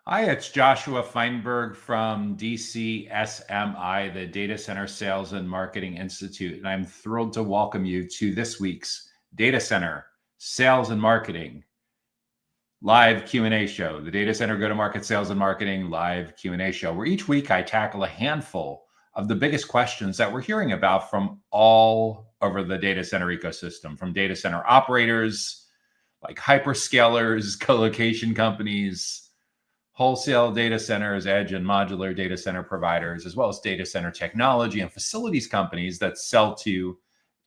Hi, it's Joshua Feinberg from DCSMI, the Data Center Sales and Marketing Institute, and I'm thrilled to welcome you to this week's Data Center Sales and Marketing live Q&A show, the Data Center Go-to-Market Sales and Marketing live Q&A show, where each week I tackle a handful of the biggest questions that we're hearing about from all over the data center ecosystem, from data center operators like hyperscalers, co-location companies, wholesale data centers, edge and modular data center providers, as well as data center technology and facilities companies that sell to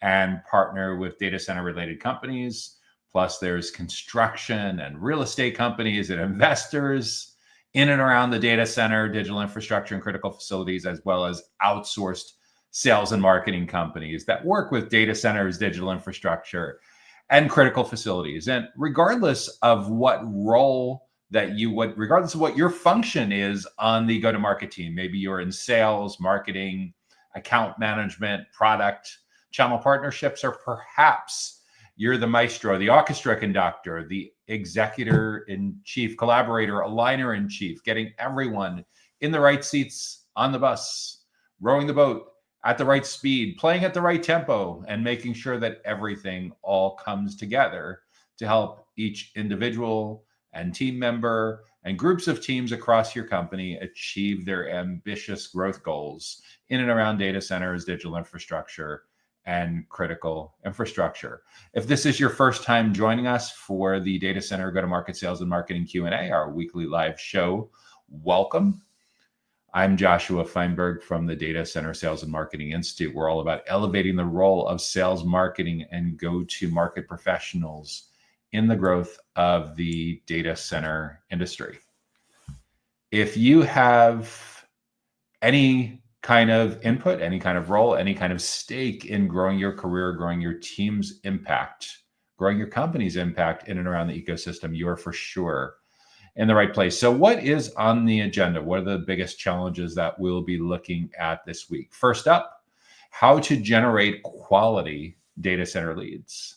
and partner with data center related companies. Plus, there's construction and real estate companies and investors in and around the data center, digital infrastructure, and critical facilities, as well as outsourced sales and marketing companies that work with data centers, digital infrastructure, and critical facilities. And regardless of what role that you would, regardless of what your function is on the go-to-market team, maybe you're in sales, marketing, account management, product, channel partnerships, or perhaps you're the maestro, the orchestra conductor, the executor in chief, collaborator, aligner in chief, getting everyone in the right seats on the bus, rowing the boat at the right speed, playing at the right tempo, and making sure that everything all comes together to help each individual and team member and groups of teams across your company achieve their ambitious growth goals in and around data centers, digital infrastructure, and critical infrastructure. If this is your first time joining us for the Data Center Go-to-Market Sales and Marketing Q&A, our weekly live show, welcome. I'm Joshua Feinberg from the Data Center Sales and Marketing Institute. We're all about elevating the role of sales, marketing, and go-to-market professionals in the growth of the data center industry. If you have any kind of input, any kind of role, any kind of stake in growing your career, growing your team's impact, growing your company's impact in and around the ecosystem, you are for sure in the right place. So what is on the agenda? What are the biggest challenges that we'll be looking at this week? First up, how to generate quality data center leads.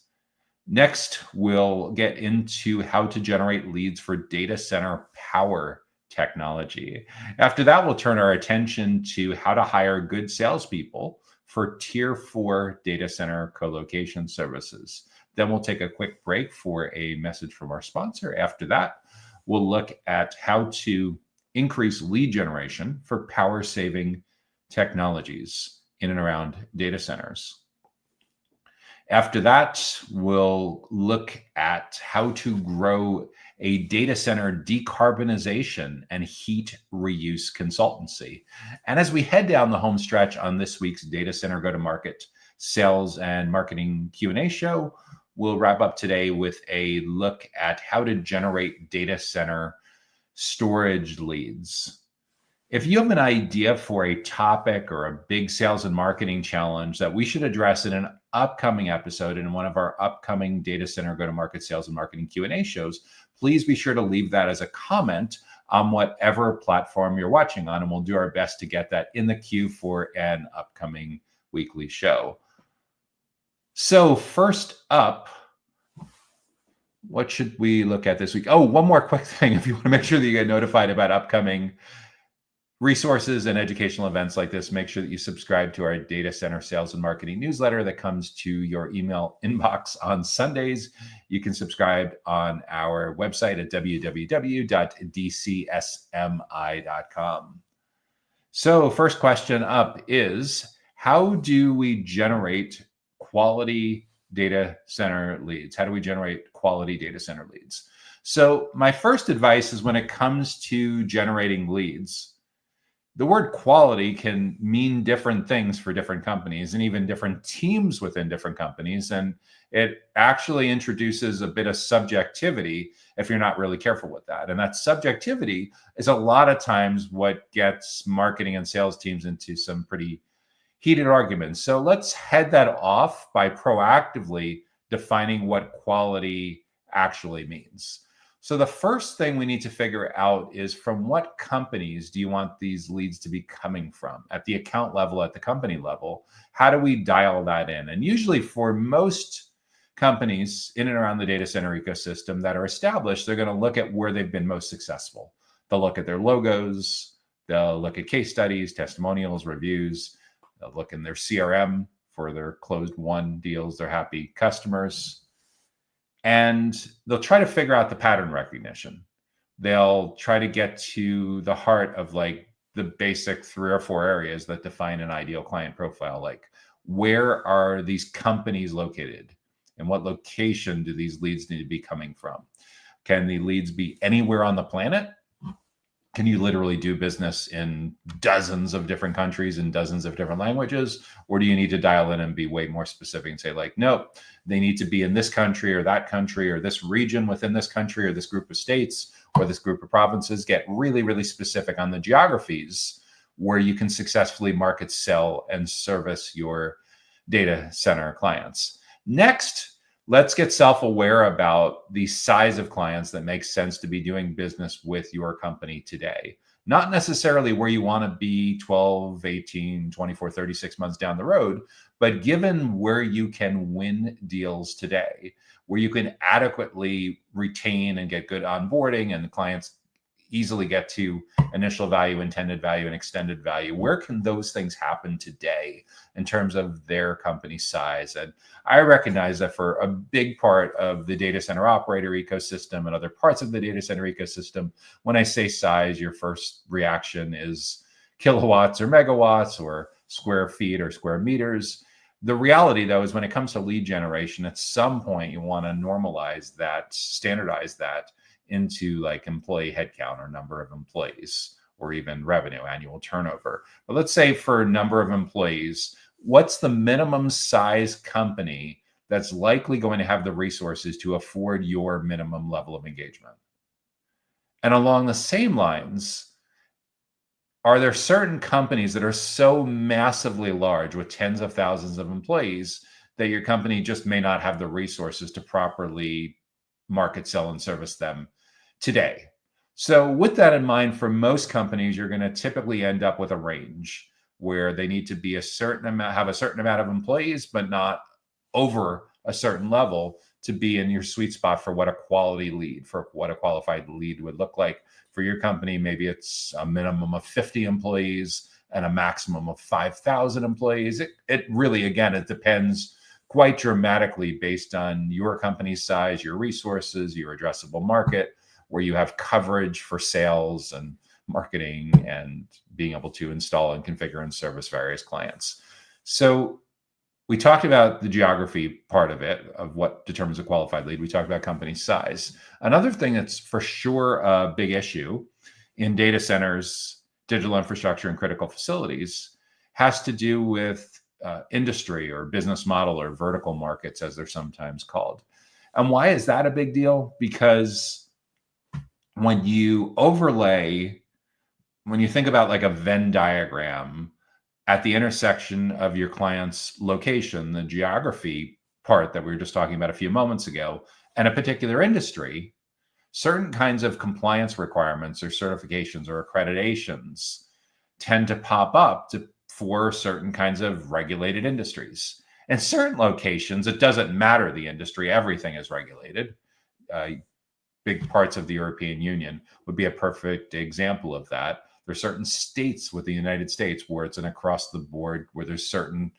Next, we'll get into how to generate leads for data center power technology. After that, we'll turn our attention to how to hire good salespeople for Tier 4 data center co-location services. Then we'll take a quick break for a message from our sponsor. After that, we'll look at how to increase lead generation for power-saving technologies in and around data centers. After that, we'll look at how to grow a data center decarbonization and heat reuse consultancy. And as we head down the home stretch on this week's Data Center Go-to-Market Sales and Marketing Q&A show, we'll wrap up today with a look at how to generate data center storage leads. If you have an idea for a topic or a big sales and marketing challenge that we should address in an upcoming episode in one of our upcoming Data Center Go-to-Market Sales and Marketing Q&A shows, please be sure to leave that as a comment on whatever platform you're watching on, and we'll do our best to get that in the queue for an upcoming weekly show. So first up, what should we look at this week? Oh, one more quick thing. If you want to make sure that you get notified about upcoming resources and educational events like this, make sure that you subscribe to our Data Center Sales and Marketing newsletter that comes to your email inbox on Sundays. You can subscribe on our website at www.dcsmi.com. So first question up is, how do we generate quality data center leads? How do we generate quality data center leads? So my first advice is when it comes to generating leads, the word quality can mean different things for different companies and even different teams within different companies. And it actually introduces a bit of subjectivity if you're not really careful with that. And that subjectivity is a lot of times what gets marketing and sales teams into some pretty heated arguments. So let's head that off by proactively defining what quality actually means. So the first thing we need to figure out is, from what companies do you want these leads to be coming from? At the account level, at the company level, how do we dial that in? And usually for most companies in and around the data center ecosystem that are established, they're going to look at where they've been most successful. They'll look at their logos, they'll look at case studies, testimonials, reviews, they'll look in their CRM for their closed won deals, their happy customers, and they'll try to figure out the pattern recognition. They'll try to get to the heart of like the basic 3 or 4 areas that define an ideal client profile. Like, where are these companies located? And what location do these leads need to be coming from? Can the leads be anywhere on the planet? Can you literally do business in dozens of different countries and dozens of different languages? Or do you need to dial in and be way more specific and say like, nope, they need to be in this country or that country or this region within this country or this group of states or this group of provinces? Get really, really specific on the geographies where you can successfully market, sell, and service your data center clients. Next, let's get self-aware about the size of clients that make sense to be doing business with your company today. Not necessarily where you want to be 12, 18, 24, 36 months down the road, but given where you can win deals today, where you can adequately retain and get good onboarding and the clients easily get to initial value, intended value, and extended value. Where can those things happen today in terms of their company size? And I recognize that for a big part of the data center operator ecosystem and other parts of the data center ecosystem, when I say size, your first reaction is kilowatts or megawatts or square feet or square meters. The reality, though, is when it comes to lead generation, at some point you want to normalize that, standardize that into like employee headcount or number of employees or even revenue, annual turnover. But let's say for number of employees, what's the minimum size company that's likely going to have the resources to afford your minimum level of engagement? And along the same lines, are there certain companies that are so massively large with tens of thousands of employees that your company just may not have the resources to properly market, sell, and service them today? So with that in mind, for most companies, you're going to typically end up with a range where they need to be a certain amount, have a certain amount of employees, but not over a certain level to be in your sweet spot for what a quality lead, for what a qualified lead would look like. For your company, maybe it's a minimum of 50 employees and a maximum of 5,000 employees. It really, again, it depends quite dramatically based on your company's size, your resources, your addressable market, where you have coverage for sales and marketing and being able to install and configure and service various clients. So we talked about the geography part of it, of what determines a qualified lead. We talked about company size. Another thing that's for sure a big issue in data centers, digital infrastructure, and critical facilities has to do with industry or business model or vertical markets, as they're sometimes called. And why is that a big deal? Because when you overlay, when you think about like a Venn diagram at the intersection of your client's location, the geography part that we were just talking about a few moments ago, and a particular industry, certain kinds of compliance requirements or certifications or accreditations tend to pop up for certain kinds of regulated industries. In certain locations, it doesn't matter the industry, everything is regulated. Big parts of the European Union would be a perfect example of that. There are certain states with the United States where it's an across the board, where there's certain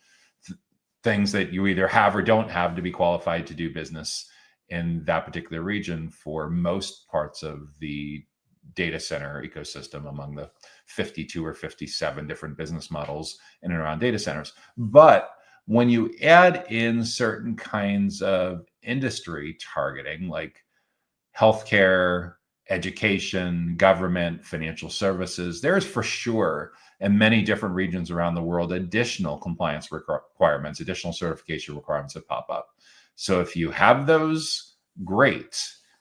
things that you either have or don't have to be qualified to do business in that particular region for most parts of the data center ecosystem among the 52 or 57 different business models in and around data centers. But when you add in certain kinds of industry targeting, like healthcare, education, government, financial services, there's for sure in many different regions around the world additional compliance requirements, additional certification requirements that pop up. So if you have those, great.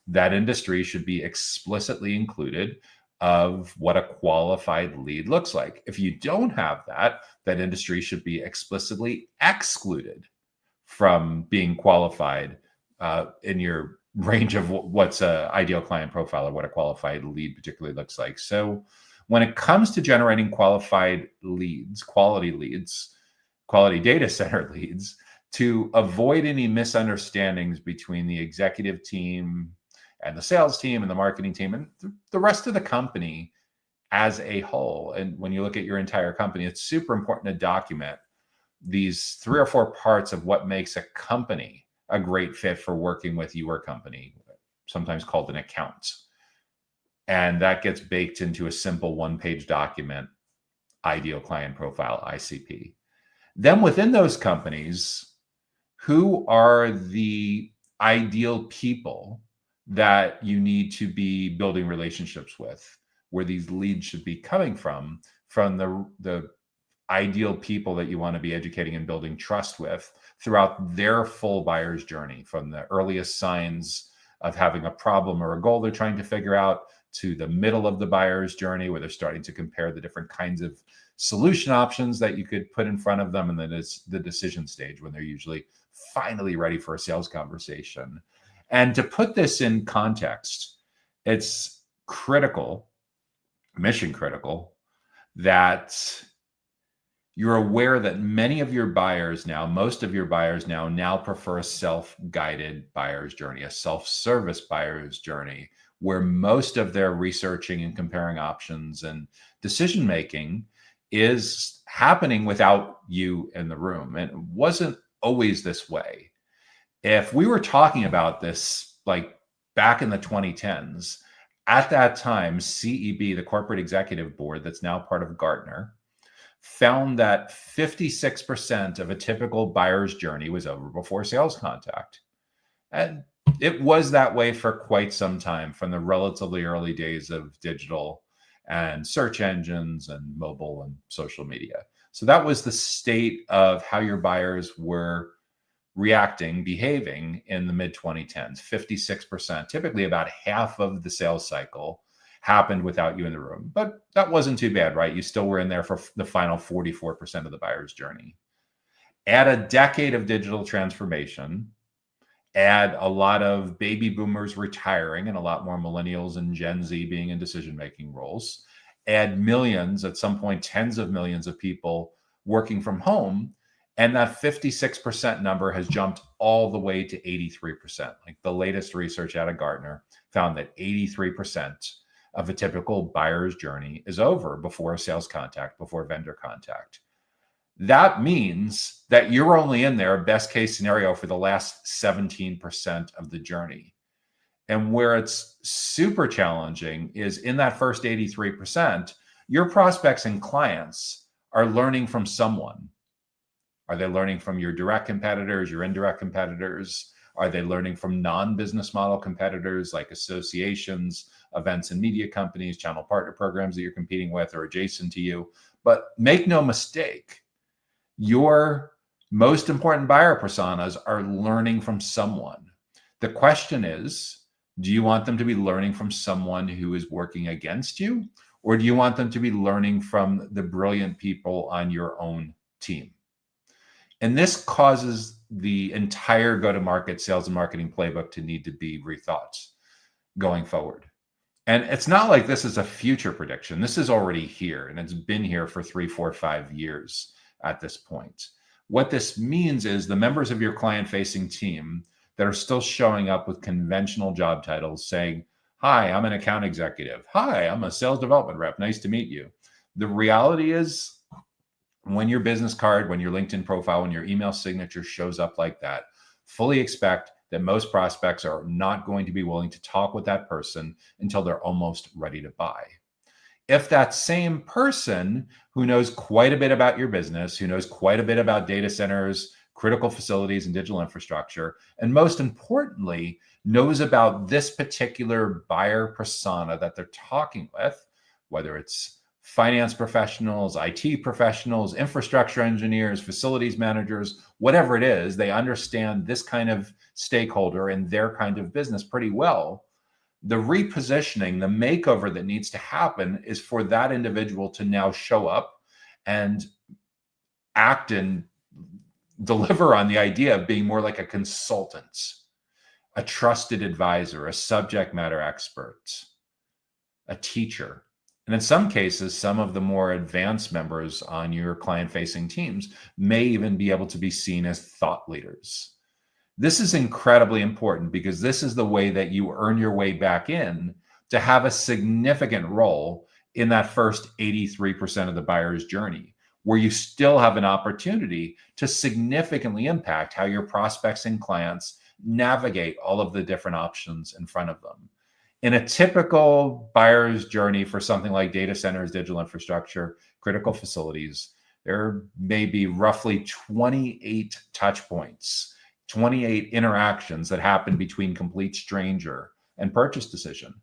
That industry should be explicitly included of what a qualified lead looks like. If you don't have that, that industry should be explicitly excluded from being qualified in your range of what's an ideal client profile or what a qualified lead particularly looks like. So when it comes to generating qualified leads, quality data center leads, to avoid any misunderstandings between the executive team and the sales team and the marketing team and the rest of the company as a whole. And when you look at your entire company, it's super important to document these 3 or 4 parts of what makes a company a great fit for working with your company, sometimes called an account. And that gets baked into a simple 1-page document, ideal client profile, ICP. Then within those companies, who are the ideal people that you need to be building relationships with, where these leads should be coming from the ideal people that you want to be educating and building trust with throughout their full buyer's journey, from the earliest signs of having a problem or a goal they're trying to figure out to the middle of the buyer's journey, where they're starting to compare the different kinds of solution options that you could put in front of them. And then it's the decision stage, when they're usually finally ready for a sales conversation. And to put this in context, it's critical, mission critical, that you're aware that many of your buyers now, most of your buyers now prefer a self-guided buyer's journey, a self-service buyer's journey, where most of their researching and comparing options and decision-making is happening without you in the room. And it wasn't always this way. If we were talking about this like back in the 2010s, at that time, CEB, the Corporate Executive Board that's now part of Gartner, found that 56% of a typical buyer's journey was over before sales contact. And it was that way for quite some time, from the relatively early days of digital and search engines and mobile and social media. So that was the state of how your buyers were reacting, behaving in the mid 2010s. 56%, typically about half of the sales cycle, happened without you in the room. But that wasn't too bad, right? You still were in there for the final 44% of the buyer's journey. Add a decade of digital transformation, add a lot of baby boomers retiring and a lot more millennials and Gen Z being in decision-making roles, add millions, at some point tens of millions of people working from home, and that 56% number has jumped all the way to 83%. Like the latest research out of Gartner found that 83% of a typical buyer's journey is over before sales contact, before vendor contact. That means that you're only in there, best case scenario, for the last 17% of the journey. And where it's super challenging is in that first 83%, your prospects and clients are learning from someone. Are they learning from your direct competitors, your indirect competitors? Are they learning from non-business model competitors like associations, events and media companies, channel partner programs that you're competing with or adjacent to you? But make no mistake, your most important buyer personas are learning from someone. The question is, do you want them to be learning from someone who is working against you? Or do you want them to be learning from the brilliant people on your own team? And this causes the entire go-to-market sales and marketing playbook to need to be rethought going forward. And it's not like this is a future prediction. This is already here, and it's been here for 3, 4, 5 years at this point. What this means is the members of your client-facing team that are still showing up with conventional job titles saying, "Hi, I'm an account executive. Hi, I'm a sales development rep. Nice to meet you." The reality is, when your business card, when your LinkedIn profile, when your email signature shows up like that, fully expect that most prospects are not going to be willing to talk with that person until they're almost ready to buy. If that same person who knows quite a bit about your business, who knows quite a bit about data centers, critical facilities, and digital infrastructure, and most importantly, knows about this particular buyer persona that they're talking with, whether it's finance professionals, IT professionals, infrastructure engineers, facilities managers, whatever it is, they understand this kind of stakeholder and their kind of business pretty well. The repositioning, the makeover that needs to happen is for that individual to now show up and act and deliver on the idea of being more like a consultant, a trusted advisor, a subject matter expert, a teacher. And in some cases, some of the more advanced members on your client-facing teams may even be able to be seen as thought leaders. This is incredibly important because this is the way that you earn your way back in to have a significant role in that first 83% of the buyer's journey, where you still have an opportunity to significantly impact how your prospects and clients navigate all of the different options in front of them. In a typical buyer's journey for something like data centers, digital infrastructure, critical facilities, there may be roughly 28 touch points, 28 interactions that happen between complete stranger and purchase decision.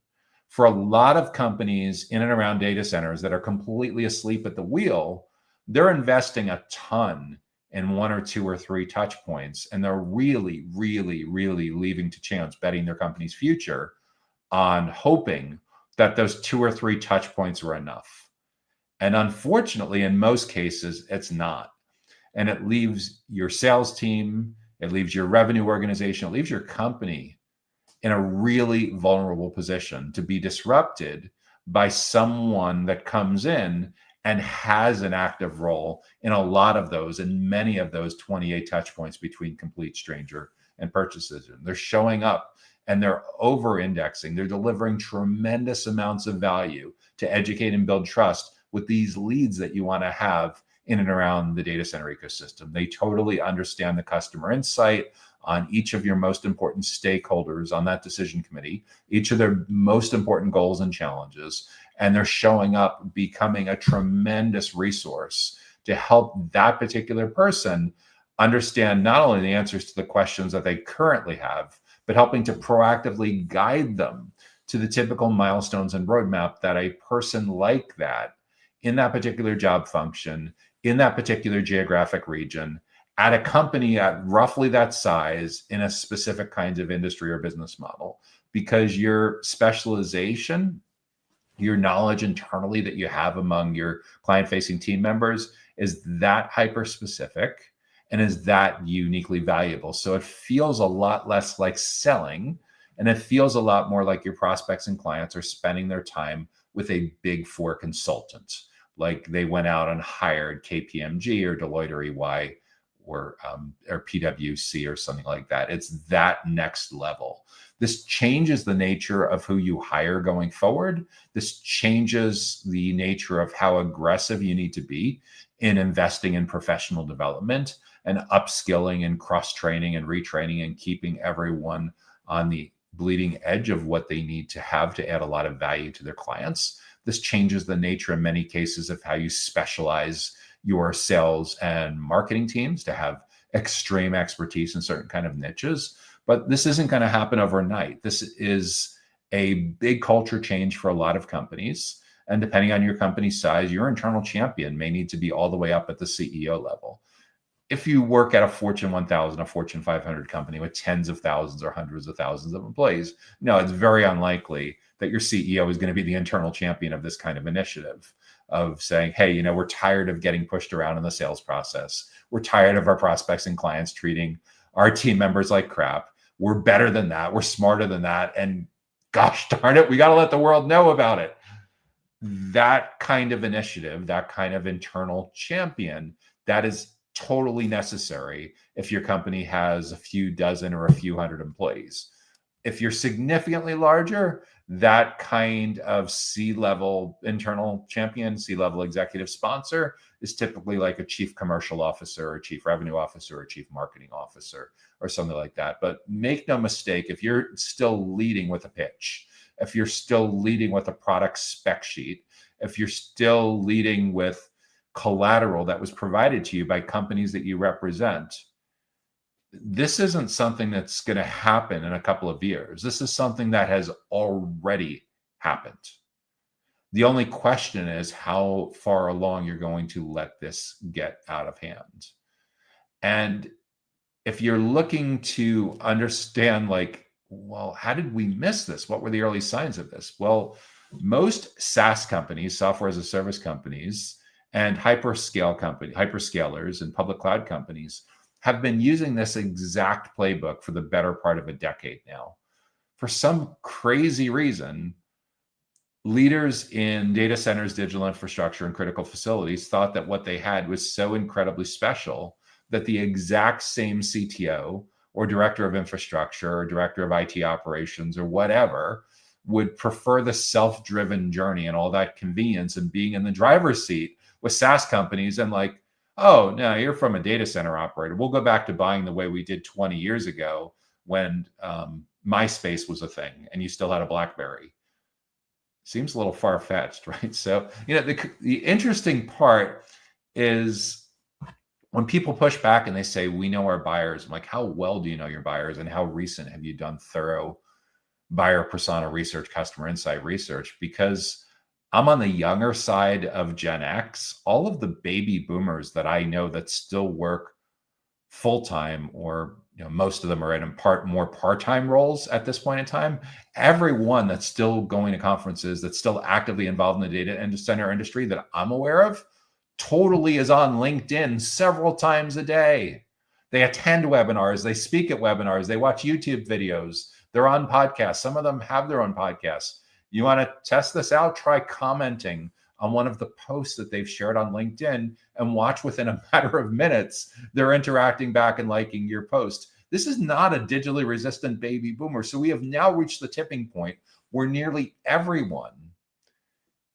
For a lot of companies in and around data centers that are completely asleep at the wheel, they're investing a ton in one or two or three touch points, and they're really, really, really leaving to chance, betting their company's future on hoping that those two or three touch points are enough. And unfortunately, in most cases, it's not. And it leaves your sales team, it leaves your revenue organization, it leaves your company in a really vulnerable position to be disrupted by someone that comes in and has an active role in a lot of those and many of those 28 touch points between complete stranger and purchase decision. They're showing up and they're over indexing. They're delivering tremendous amounts of value to educate and build trust with these leads that you want to have in and around the data center ecosystem. They totally understand the customer insight on each of your most important stakeholders on that decision committee, each of their most important goals and challenges, and they're showing up becoming a tremendous resource to help that particular person understand not only the answers to the questions that they currently have, but helping to proactively guide them to the typical milestones and roadmap that a person like that in that particular job function, in that particular geographic region, at a company at roughly that size in a specific kind of industry or business model, because your specialization, your knowledge internally that you have among your client-facing team members is that hyper-specific and is that uniquely valuable. So it feels a lot less like selling, and it feels a lot more like your prospects and clients are spending their time with a Big Four consultant, like they went out and hired KPMG or Deloitte or EY or PwC or something like that. It's that next level. This changes the nature of who you hire going forward. This changes the nature of how aggressive you need to be in investing in professional development and upskilling and cross-training and retraining and keeping everyone on the bleeding edge of what they need to have to add a lot of value to their clients. This changes the nature in many cases of how you specialize your sales and marketing teams to have extreme expertise in certain kind of niches. But this isn't going to happen overnight. This is a big culture change for a lot of companies. And depending on your company's size, your internal champion may need to be all the way up at the CEO level. If you work at a Fortune 1000, a Fortune 500 company with tens of thousands or hundreds of thousands of employees, no, it's very unlikely that your CEO is going to be the internal champion of this kind of initiative, of saying, hey, we're tired of getting pushed around in the sales process. We're tired of our prospects and clients treating our team members like crap. We're better than that. We're smarter than that. And gosh darn it, we got to let the world know about it. That kind of initiative, that kind of internal champion, that is totally necessary if your company has a few dozen or a few hundred employees. If you're significantly larger, that kind of C-level internal champion, C-level executive sponsor is typically like a chief commercial officer or chief revenue officer or chief marketing officer or something like that. But make no mistake, if you're still leading with a pitch, if you're still leading with a product spec sheet, if you're still leading with collateral that was provided to you by companies that you represent, this isn't something that's going to happen in a couple of years. This is something that has already happened. The only question is how far along you're going to let this get out of hand. And if you're looking to understand, like, well, how did we miss this? What were the early signs of this? Well, most SaaS companies, software as a service companies, and hyperscalers and public cloud companies have been using this exact playbook for the better part of a decade now. For some crazy reason, leaders in data centers, digital infrastructure, and critical facilities thought that what they had was so incredibly special that the exact same CTO or director of infrastructure or director of IT operations or whatever would prefer the self-driven journey and all that convenience and being in the driver's seat with SaaS companies and like, oh, no, you're from a data center operator. We'll go back to buying the way we did 20 years ago when MySpace was a thing and you still had a BlackBerry. Seems a little far-fetched, right? So, the interesting part is when people push back and they say, we know our buyers, I'm like, how well do you know your buyers and how recent have you done thorough buyer persona research, customer insight research? Because I'm on the younger side of Gen X. All of the baby boomers that I know that still work full-time, or most of them are in more part-time roles at this point in time. Everyone that's still going to conferences, that's still actively involved in the data center industry that I'm aware of, totally is on LinkedIn several times a day. They attend webinars, they speak at webinars, they watch YouTube videos, they're on podcasts. Some of them have their own podcasts. You want to test this out? Try commenting on one of the posts that they've shared on LinkedIn and watch within a matter of minutes, they're interacting back and liking your post. This is not a digitally resistant baby boomer. So we have now reached the tipping point where nearly everyone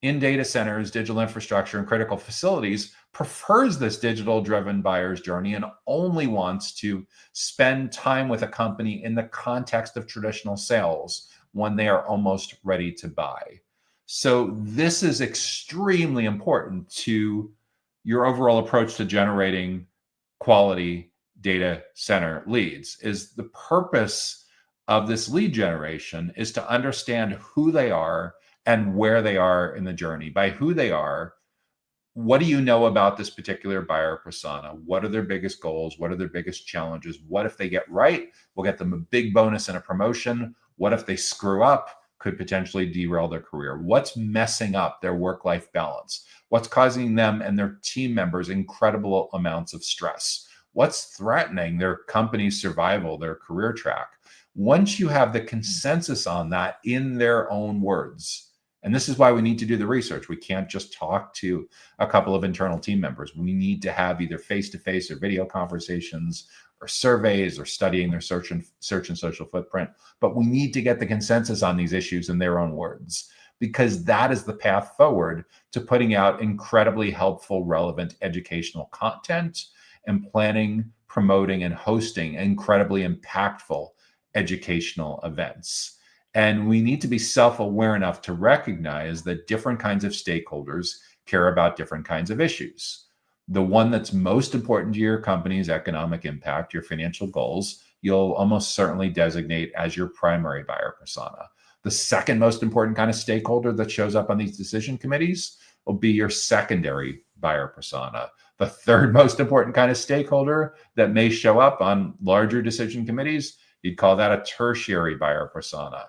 in data centers, digital infrastructure, and critical facilities prefers this digital driven buyer's journey and only wants to spend time with a company in the context of traditional sales when they are almost ready to buy. So this is extremely important to your overall approach to generating quality data center leads. Is the purpose of this lead generation is to understand who they are and where they are in the journey. By who they are, what do you know about this particular buyer persona? What are their biggest goals? What are their biggest challenges? What if they get right? We'll get them a big bonus and a promotion. What if they screw up? Could potentially derail their career. What's messing up their work-life balance? What's causing them and their team members incredible amounts of stress? What's threatening their company's survival, their career track? Once you have the consensus on that in their own words, and this is why we need to do the research. We can't just talk to a couple of internal team members. We need to have either face-to-face or video conversations or surveys or studying their search and social footprint. But we need to get the consensus on these issues in their own words, because that is the path forward to putting out incredibly helpful, relevant educational content and planning, promoting, and hosting incredibly impactful educational events. And we need to be self-aware enough to recognize that different kinds of stakeholders care about different kinds of issues. The one that's most important to your company's economic impact, your financial goals, you'll almost certainly designate as your primary buyer persona. The second most important kind of stakeholder that shows up on these decision committees will be your secondary buyer persona. The third most important kind of stakeholder that may show up on larger decision committees, you'd call that a tertiary buyer persona.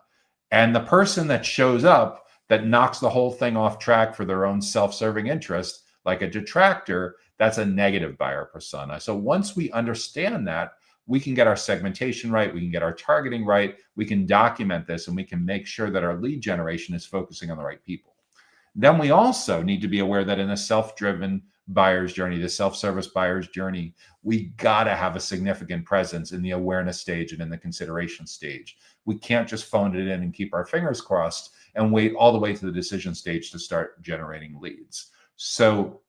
And the person that shows up that knocks the whole thing off track for their own self-serving interest, like a detractor, that's a negative buyer persona. So once we understand that, we can get our segmentation right, we can get our targeting right, we can document this, and we can make sure that our lead generation is focusing on the right people. Then we also need to be aware that in a self-driven buyer's journey, the self-service buyer's journey, we got to have a significant presence in the awareness stage and in the consideration stage. We can't just phone it in and keep our fingers crossed and wait all the way to the decision stage to start generating leads. So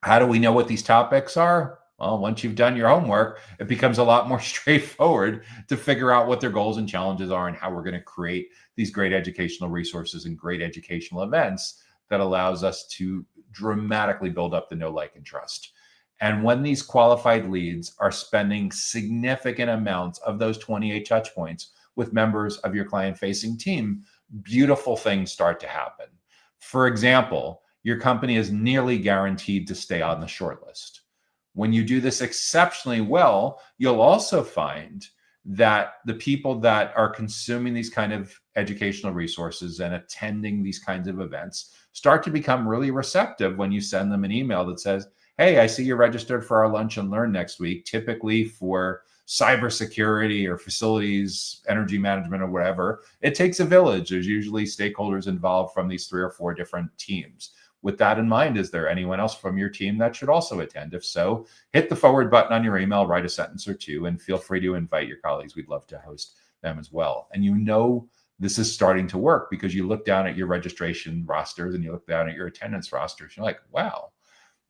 how do we know what these topics are? Well, once you've done your homework, it becomes a lot more straightforward to figure out what their goals and challenges are and how we're going to create these great educational resources and great educational events that allows us to dramatically build up the know, like, and trust. And when these qualified leads are spending significant amounts of those 28 touch points with members of your client-facing team, beautiful things start to happen. For example, your company is nearly guaranteed to stay on the shortlist. When you do this exceptionally well, you'll also find that the people that are consuming these kind of educational resources and attending these kinds of events start to become really receptive when you send them an email that says, hey, I see you're registered for our Lunch and Learn next week, typically for cybersecurity or facilities, energy management, or whatever. It takes a village. There's usually stakeholders involved from these 3 or 4 different teams. with that in mind, is there anyone else from your team that should also attend? If so, hit the forward button on your email, write a sentence or two, and feel free to invite your colleagues. We'd love to host them as well. And this is starting to work because you look down at your registration rosters and you look down at your attendance rosters. You're like, wow,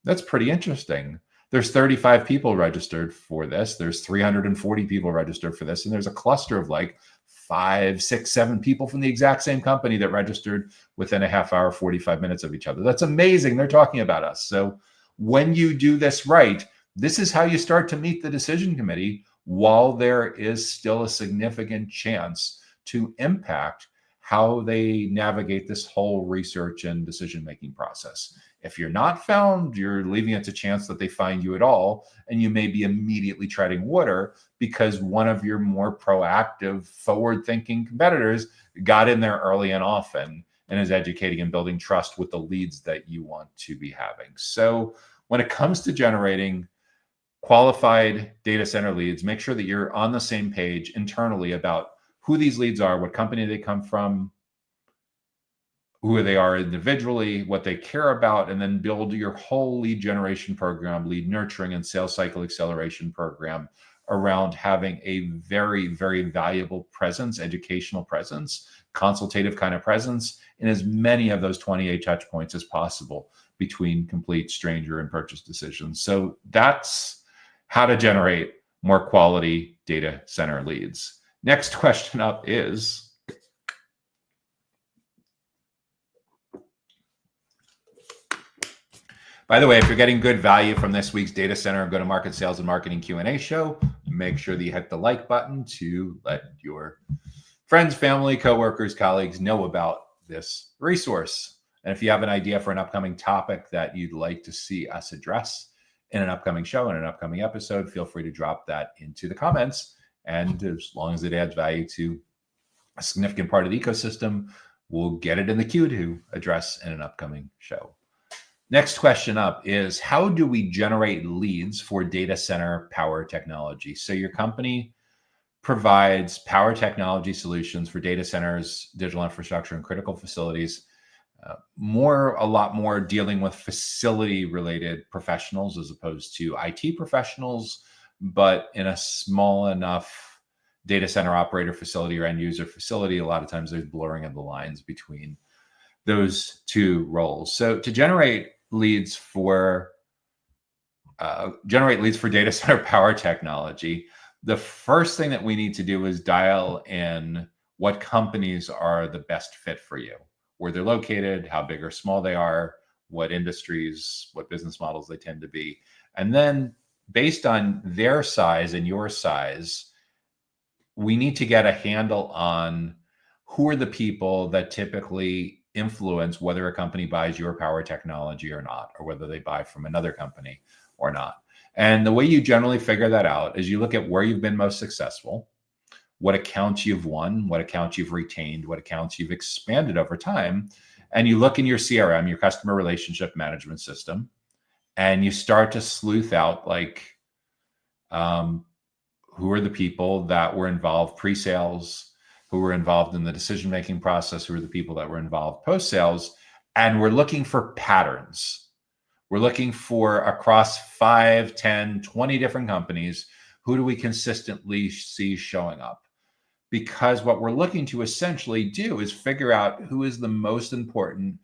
that's pretty interesting. There's 35 people registered for this. There's 340 people registered for this. And there's a cluster of like 5, 6, 7 people from the exact same company that registered within a half hour, 45 minutes of each other. That's amazing. They're talking about us. So when you do this right, this is how you start to meet the decision committee while there is still a significant chance to impact how they navigate this whole research and decision-making process. If you're not found, you're leaving it to chance that they find you at all, and you may be immediately treading water because one of your more proactive, forward-thinking competitors got in there early and often and is educating and building trust with the leads that you want to be having. So when it comes to generating qualified data center leads, make sure that you're on the same page internally about who these leads are, what company they come from, who they are individually, what they care about, and then build your whole lead generation program, lead nurturing and sales cycle acceleration program around having a very, very valuable presence, educational presence, consultative kind of presence in as many of those 28 touch points as possible between complete stranger and purchase decisions. So that's how to generate more quality data center leads. Next question up is, by the way, if you're getting good value from this week's Data Center Go-to-Market Sales and Marketing Q&A show, make sure that you hit the like button to let your friends, family, coworkers, colleagues know about this resource. And if you have an idea for an upcoming topic that you'd like to see us address in an upcoming show, in an upcoming episode, feel free to drop that into the comments. And as long as it adds value to a significant part of the ecosystem, we'll get it in the queue to address in an upcoming show. Next question up is, how do we generate leads for data center power technology? So your company provides power technology solutions for data centers, digital infrastructure, and critical facilities. A lot more dealing with facility-related professionals as opposed to IT professionals, but in a small enough data center operator facility or end user facility, a lot of times there's blurring of the lines between those two roles. So to generate leads for data center power technology, the first thing that we need to do is dial in what companies are the best fit for you, where they're located, how big or small they are, what industries, what business models they tend to be. And then based on their size and your size, we need to get a handle on who are the people that typically influence whether a company buys your power technology or not, or whether they buy from another company or not. And the way you generally figure that out is you look at where you've been most successful, what accounts you've won, what accounts you've retained, what accounts you've expanded over time. And you look in your CRM, your customer relationship management system, and you start to sleuth out like who are the people that were involved pre-sales, who were involved in the decision-making process, who are the people that were involved post-sales. And we're looking for patterns. We're looking for across 5, 10, 20 different companies, who do we consistently see showing up? Because what we're looking to essentially do is figure out who is the most important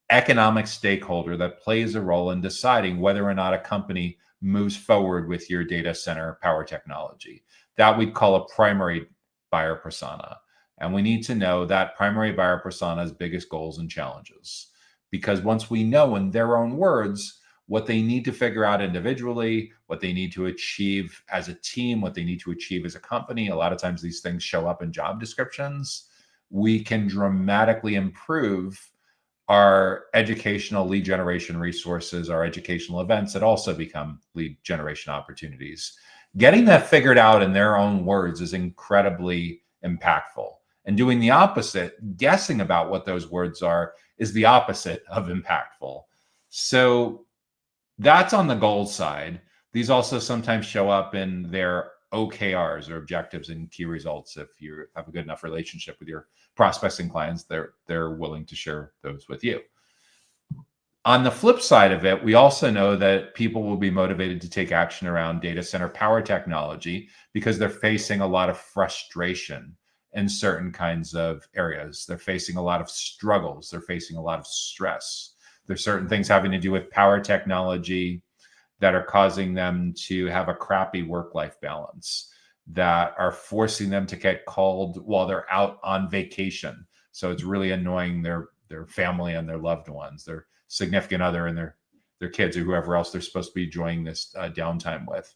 economic stakeholder that plays a role in deciding whether or not a company moves forward with your data center power technology. That we'd call a primary buyer persona. And we need to know that primary buyer persona's biggest goals and challenges. Because once we know in their own words what they need to figure out individually, what they need to achieve as a team, what they need to achieve as a company, a lot of times these things show up in job descriptions, we can dramatically improve our educational lead generation resources, our educational events that also become lead generation opportunities. Getting that figured out in their own words is incredibly impactful. And doing the opposite, guessing about what those words are, is the opposite of impactful. So that's on the goal side. These also sometimes show up in their OKRs, or objectives and key results. If you have a good enough relationship with your prospects and clients, they're willing to share those with you. On the flip side of it, we also know that people will be motivated to take action around data center power technology because they're facing a lot of frustration in certain kinds of areas. They're facing a lot of struggles. They're facing a lot of stress. There's certain things having to do with power technology that are causing them to have a crappy work-life balance, that are forcing them to get called while they're out on vacation. So it's really annoying their family and their loved ones, their significant other and their kids or whoever else they're supposed to be enjoying this downtime with.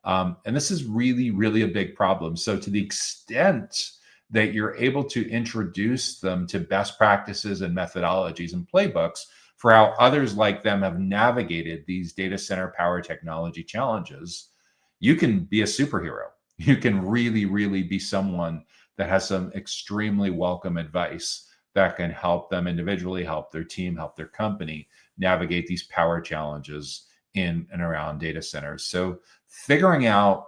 And this is really, really a big problem. So to the extent that you're able to introduce them to best practices and methodologies and playbooks for how others like them have navigated these data center power technology challenges, you can be a superhero. You can really, really be someone that has some extremely welcome advice that can help them individually, help their team, help their company navigate these power challenges in and around data centers. So figuring out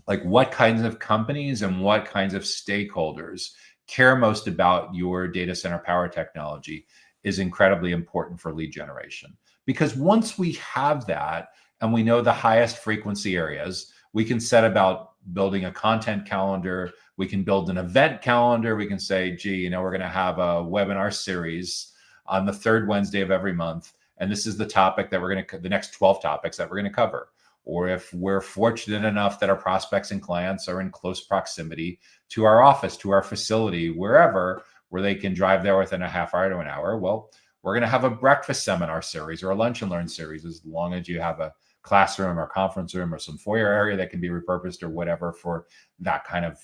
like what kinds of companies and what kinds of stakeholders care most about your data center power technology is incredibly important for lead generation. Because once we have that and we know the highest frequency areas, we can set about building a content calendar. We can build an event calendar. We can say, gee, we're going to have a webinar series on the third Wednesday of every month. And this is the topic that the next 12 topics that we're going to cover. Or if we're fortunate enough that our prospects and clients are in close proximity to our office, to our facility, wherever, where they can drive there within a half hour to an hour, well, we're going to have a breakfast seminar series or a lunch and learn series, as long as you have a classroom or conference room or some foyer area that can be repurposed or whatever for that kind of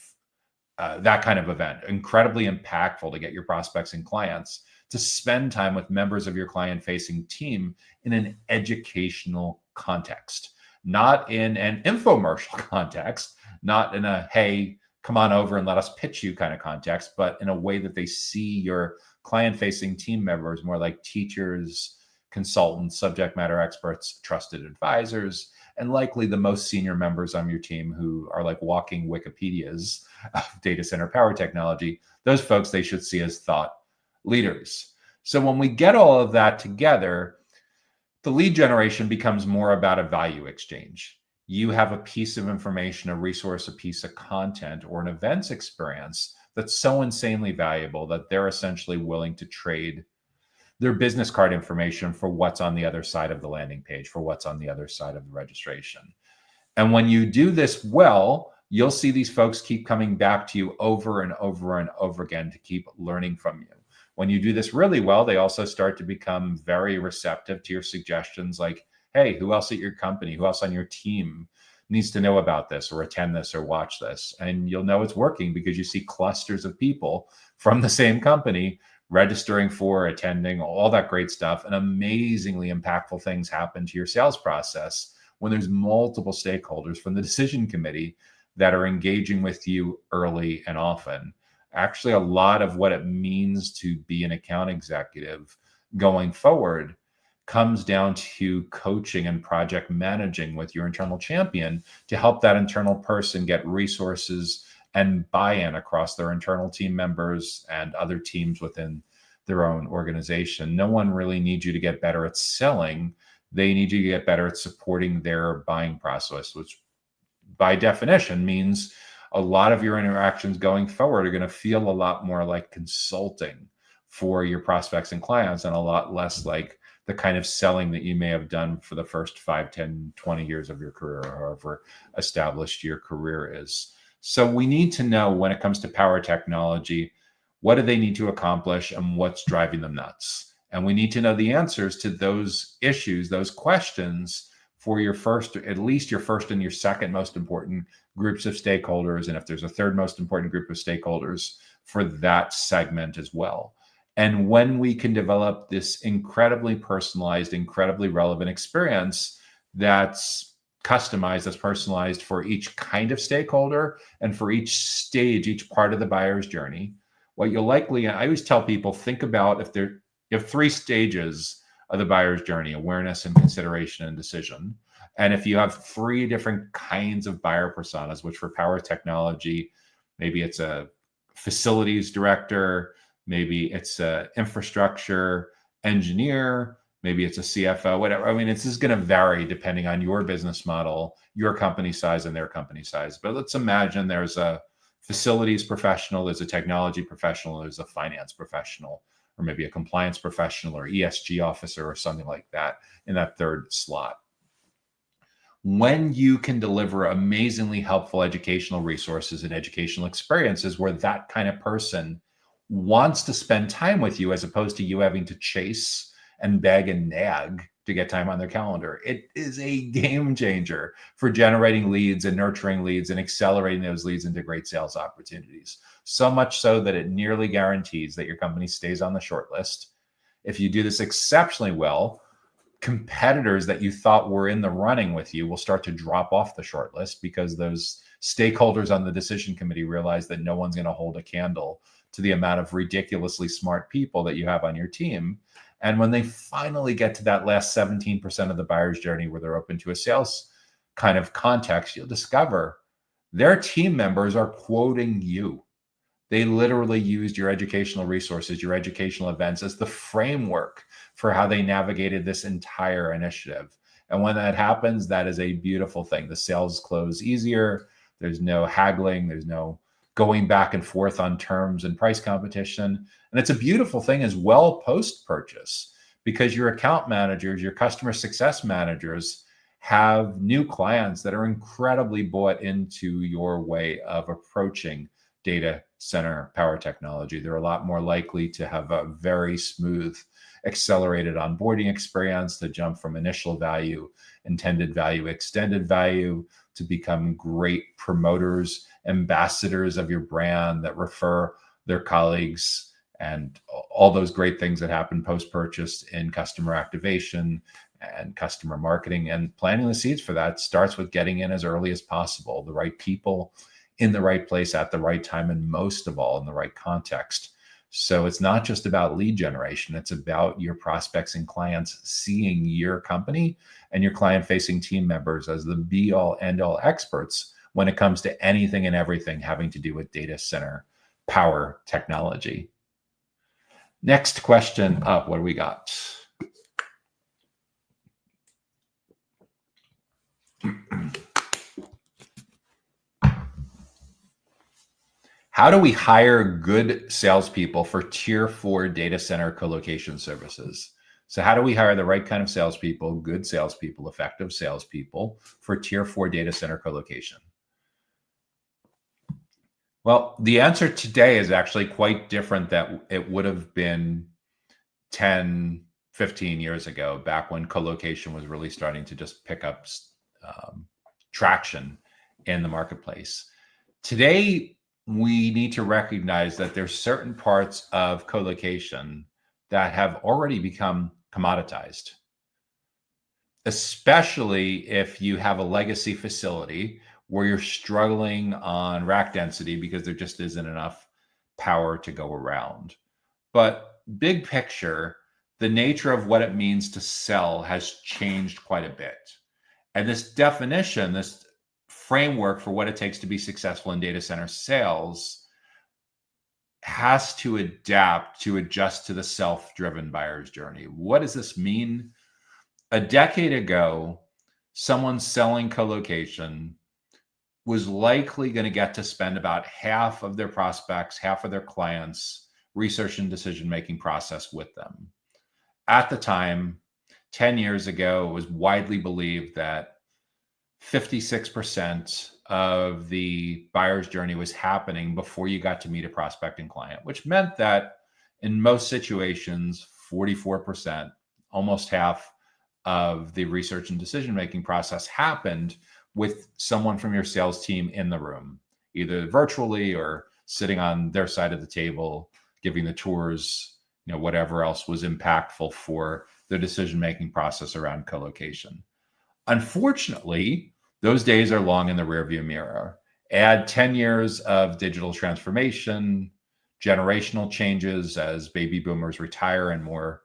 event. Incredibly impactful to get your prospects and clients to spend time with members of your client-facing team in an educational context, not in an infomercial context, not in a, hey, come on over and let us pitch you kind of context, but in a way that they see your client-facing team members more like teachers, consultants, subject matter experts, trusted advisors, and likely the most senior members on your team who are like walking Wikipedias of data center power technology. Those folks they should see as thought leaders. So when we get all of that together, the lead generation becomes more about a value exchange. You have a piece of information, a resource, a piece of content, or an events experience that's so insanely valuable that they're essentially willing to trade their business card information for what's on the other side of the landing page, for what's on the other side of the registration. And when you do this well, you'll see these folks keep coming back to you over and over and over again to keep learning from you. When you do this really well, they also start to become very receptive to your suggestions like, hey, who else at your company, who else on your team needs to know about this or attend this or watch this? And you'll know it's working because you see clusters of people from the same company registering for, attending, all that great stuff. And amazingly impactful things happen to your sales process when there's multiple stakeholders from the decision committee that are engaging with you early and often. Actually, a lot of what it means to be an account executive going forward comes down to coaching and project managing with your internal champion to help that internal person get resources and buy-in across their internal team members and other teams within their own organization. No one really needs you to get better at selling. They need you to get better at supporting their buying process, which by definition means a lot of your interactions going forward are going to feel a lot more like consulting for your prospects and clients and a lot less like the kind of selling that you may have done for the first 5, 10, 20 years of your career, or however established your career is. So we need to know when it comes to power technology, what do they need to accomplish and what's driving them nuts? And we need to know the answers to those issues, those questions for your first, at least your first and your second most important groups of stakeholders. And if there's a third most important group of stakeholders for that segment as well. And when we can develop this incredibly personalized, incredibly relevant experience that's customized, that's personalized for each kind of stakeholder and for each stage, each part of the buyer's journey, what you'll likely, I always tell people, think about if you have 3 stages of the buyer's journey: awareness and consideration and decision. And if you have 3 different kinds of buyer personas, which for power technology, maybe it's a facilities director, maybe it's a infrastructure engineer, Maybe it's a CFO, whatever. I mean, this is going to vary depending on your business model, your company size, and their company size. But let's imagine there's a facilities professional, there's a technology professional, there's a finance professional, or maybe a compliance professional or ESG officer or something like that in that third slot. When you can deliver amazingly helpful educational resources and educational experiences where that kind of person wants to spend time with you as opposed to you having to chase and beg and nag to get time on their calendar, it is a game changer for generating leads and nurturing leads and accelerating those leads into great sales opportunities. So much so that it nearly guarantees that your company stays on the short list. If you do this exceptionally well, competitors that you thought were in the running with you will start to drop off the short list because those stakeholders on the decision committee realize that no one's going to hold a candle to the amount of ridiculously smart people that you have on your team. And when they finally get to that last 17% of the buyer's journey where they're open to a sales kind of context, you'll discover their team members are quoting you. They literally used your educational resources, your educational events as the framework for how they navigated this entire initiative. And when that happens, that is a beautiful thing. The sales close easier. There's no haggling. There's no going back and forth on terms and price competition. And it's a beautiful thing as well post-purchase because your account managers, your customer success managers have new clients that are incredibly bought into your way of approaching data center power technology. They're a lot more likely to have a very smooth, accelerated onboarding experience to jump from initial value, intended value, extended value to become great promoters, ambassadors of your brand that refer their colleagues, and all those great things that happen post-purchase in customer activation and customer marketing. And planting the seeds for that starts with getting in as early as possible, the right people in the right place at the right time, and most of all, in the right context. So it's not just about lead generation. It's about your prospects and clients seeing your company and your client-facing team members as the be-all, end-all experts when it comes to anything and everything having to do with data center power technology. Next question up, what do we got? How do we hire good salespeople for tier 4 data center colocation services? So how do we hire the right kind of salespeople, good salespeople, effective salespeople for tier 4 data center colocation? Well, the answer today is actually quite different than it would have been 10, 15 years ago, back when colocation was really starting to just pick up traction in the marketplace. Today, we need to recognize that there's certain parts of colocation that have already become commoditized, especially if you have a legacy facility where you're struggling on rack density because there just isn't enough power to go around. But big picture, the nature of what it means to sell has changed quite a bit. And this definition, this framework for what it takes to be successful in data center sales has to adapt to adjust to the self-driven buyer's journey. What does this mean? A decade ago, someone selling colocation was likely going to get to spend about half of their prospects, half of their clients' research and decision-making process with them. At the time, 10 years ago, it was widely believed that 56% of the buyer's journey was happening before you got to meet a prospecting client, which meant that in most situations, 44%, almost half of the research and decision-making process happened with someone from your sales team in the room, either virtually or sitting on their side of the table, giving the tours, whatever else was impactful for the decision-making process around colocation. Unfortunately, those days are long in the rearview mirror. Add 10 years of digital transformation, generational changes as baby boomers retire and more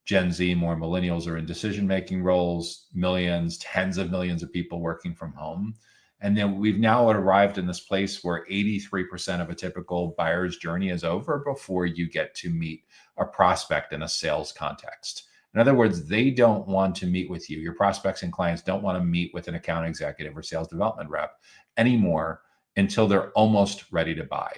Gen Z, more millennials are in decision-making roles, millions, tens of millions of people working from home. And then we've now arrived in this place where 83% of a typical buyer's journey is over before you get to meet a prospect in a sales context. In other words, they don't want to meet with you. Your prospects and clients don't want to meet with an account executive or sales development rep anymore until they're almost ready to buy.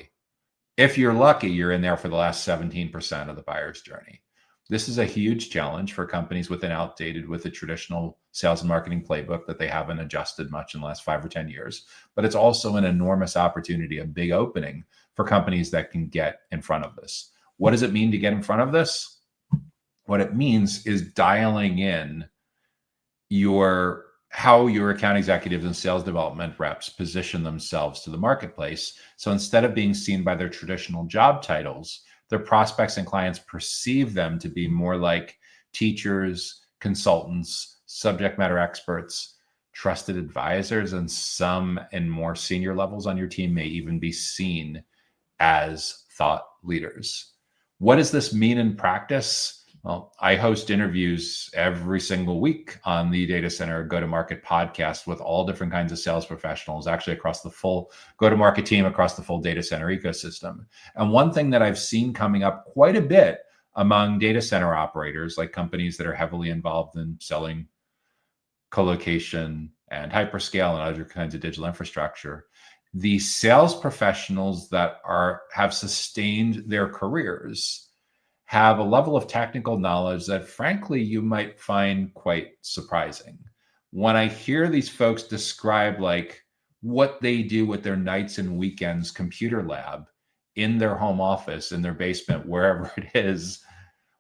If you're lucky, you're in there for the last 17% of the buyer's journey. This is a huge challenge for companies with a traditional sales and marketing playbook that they haven't adjusted much in the last 5 or 10 years. But it's also an enormous opportunity, a big opening for companies that can get in front of this. What does it mean to get in front of this? What it means is dialing in how your account executives and sales development reps position themselves to the marketplace. So instead of being seen by their traditional job titles, their prospects and clients perceive them to be more like teachers, consultants, subject matter experts, trusted advisors, and some in more senior levels on your team may even be seen as thought leaders. What does this mean in practice? Well, I host interviews every single week on the Data Center Go-to-Market podcast with all different kinds of sales professionals, actually across the full go-to-market team, across the full data center ecosystem. And one thing that I've seen coming up quite a bit among data center operators, like companies that are heavily involved in selling colocation and hyperscale and other kinds of digital infrastructure, the sales professionals that have sustained their careers have a level of technical knowledge that, frankly, you might find quite surprising. When I hear these folks describe like what they do with their nights and weekends computer lab in their home office, in their basement, wherever it is,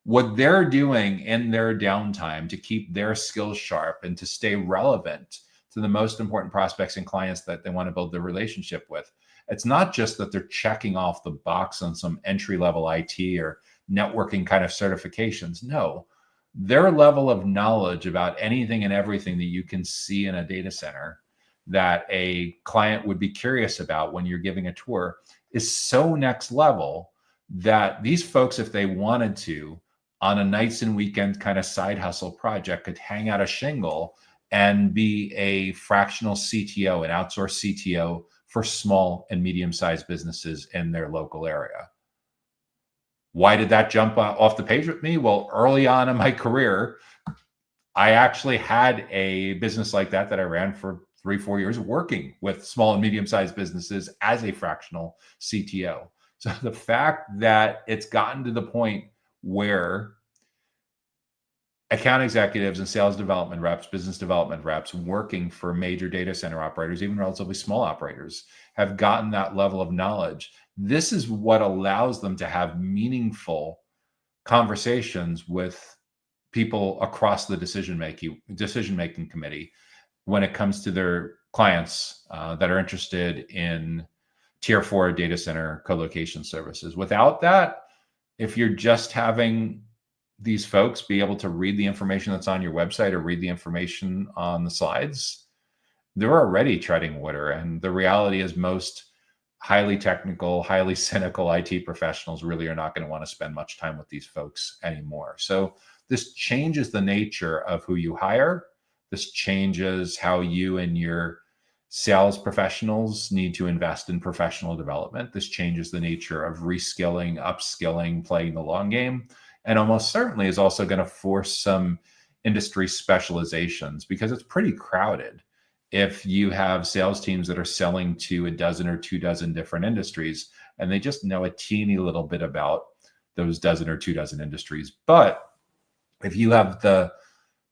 what they're doing in their downtime to keep their skills sharp and to stay relevant to the most important prospects and clients that they want to build their relationship with. It's not just that they're checking off the box on some entry-level IT or networking kind of certifications. No, their level of knowledge about anything and everything that you can see in a data center that a client would be curious about when you're giving a tour is so next level that these folks, if they wanted to, on a nights and weekends kind of side hustle project, could hang out a shingle and be a fractional CTO, an outsourced CTO for small and medium-sized businesses in their local area. Why did that jump off the page with me? Well, early on in my career, I actually had a business like that I ran for 3-4 years, working with small and medium-sized businesses as a fractional CTO. So the fact that it's gotten to the point where account executives and sales development reps, business development reps working for major data center operators, even relatively small operators, have gotten that level of knowledge. This is what allows them to have meaningful conversations with people across the decision-making committee when it comes to their clients that are interested in tier 4 data center colocation services. Without that, if you're just having these folks be able to read the information that's on your website or read the information on the slides, they're already treading water. And the reality is most highly technical, highly cynical IT professionals really are not going to want to spend much time with these folks anymore. So this changes the nature of who you hire. This changes how you and your sales professionals need to invest in professional development. This changes the nature of reskilling, upskilling, playing the long game, and almost certainly is also going to force some industry specializations because it's pretty crowded. If you have sales teams that are selling to a dozen or 2 dozen different industries, and they just know a teeny little bit about those dozen or 2 dozen industries. But if you have the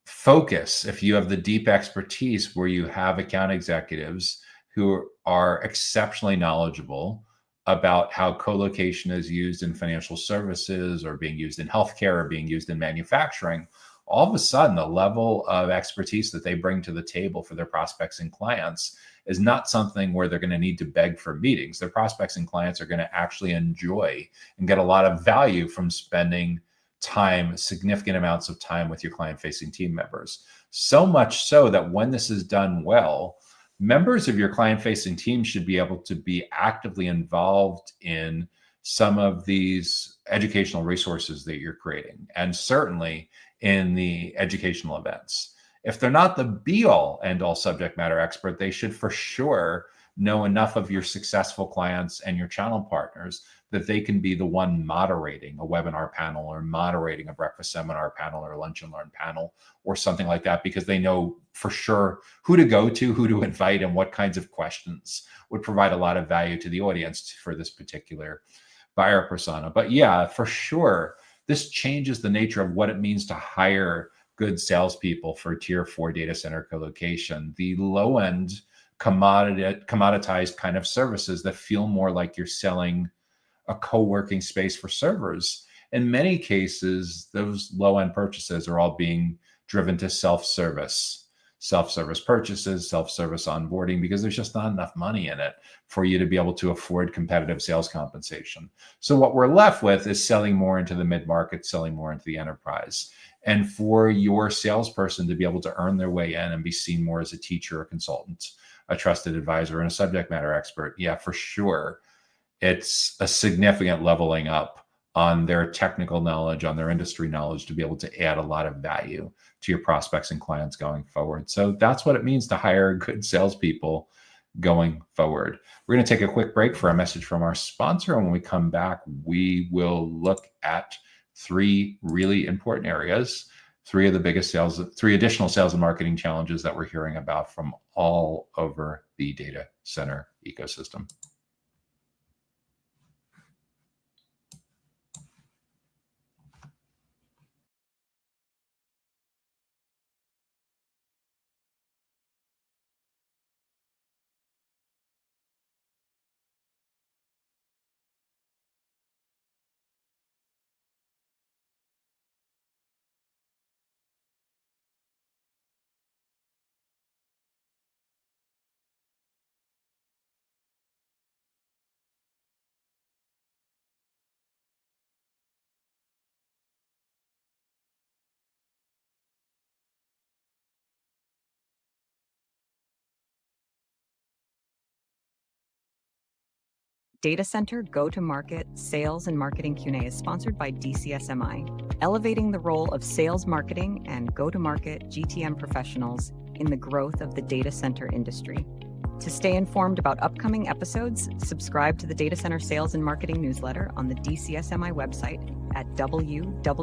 focus, if you have the deep expertise where you have account executives who are exceptionally knowledgeable about how co-location is used in financial services or being used in healthcare or being used in manufacturing, all of a sudden the level of expertise that they bring to the table for their prospects and clients is not something where they're going to need to beg for meetings. Their prospects and clients are going to actually enjoy and get a lot of value from spending time, significant amounts of time with your client-facing team members. So much so that when this is done well, members of your client-facing team should be able to be actively involved in some of these educational resources that you're creating, and certainly in the educational events. If they're not the be-all, end-all subject matter expert, they should for sure know enough of your successful clients and your channel partners that they can be the one moderating a webinar panel or moderating a breakfast seminar panel or lunch and learn panel or something like that, because they know for sure who to go to, who to invite, and what kinds of questions would provide a lot of value to the audience for this particular buyer persona. But yeah, for sure, this changes the nature of what it means to hire good salespeople for tier 4 data center colocation. The low end commoditized kind of services that feel more like you're selling a co-working space for servers. In many cases, those low-end purchases are all being driven to self-service purchases, self-service onboarding, because there's just not enough money in it for you to be able to afford competitive sales compensation. So what we're left with is selling more into the mid-market, selling more into the enterprise. And for your salesperson to be able to earn their way in and be seen more as a teacher, a consultant, a trusted advisor, and a subject matter expert, yeah, for sure, it's a significant leveling up on their technical knowledge, on their industry knowledge, to be able to add a lot of value to your prospects and clients going forward. So that's what it means to hire good salespeople going forward. We're going to take a quick break for a message from our sponsor. And when we come back, we will look at 3 really important areas, 3 additional sales and marketing challenges that we're hearing about from all over the data center ecosystem. Data Center Go-to-Market Sales and Marketing Q&A is sponsored by DCSMI, elevating the role of sales marketing and go-to-market GTM professionals in the growth of the data center industry. To stay informed about upcoming episodes, subscribe to the Data Center Sales and Marketing newsletter on the DCSMI website at www.dcsmi.com.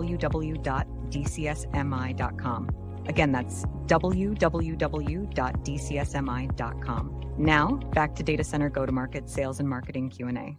Again, that's www.dcsmi.com. Now, back to Data Center Go-to-Market Sales and Marketing Q&A.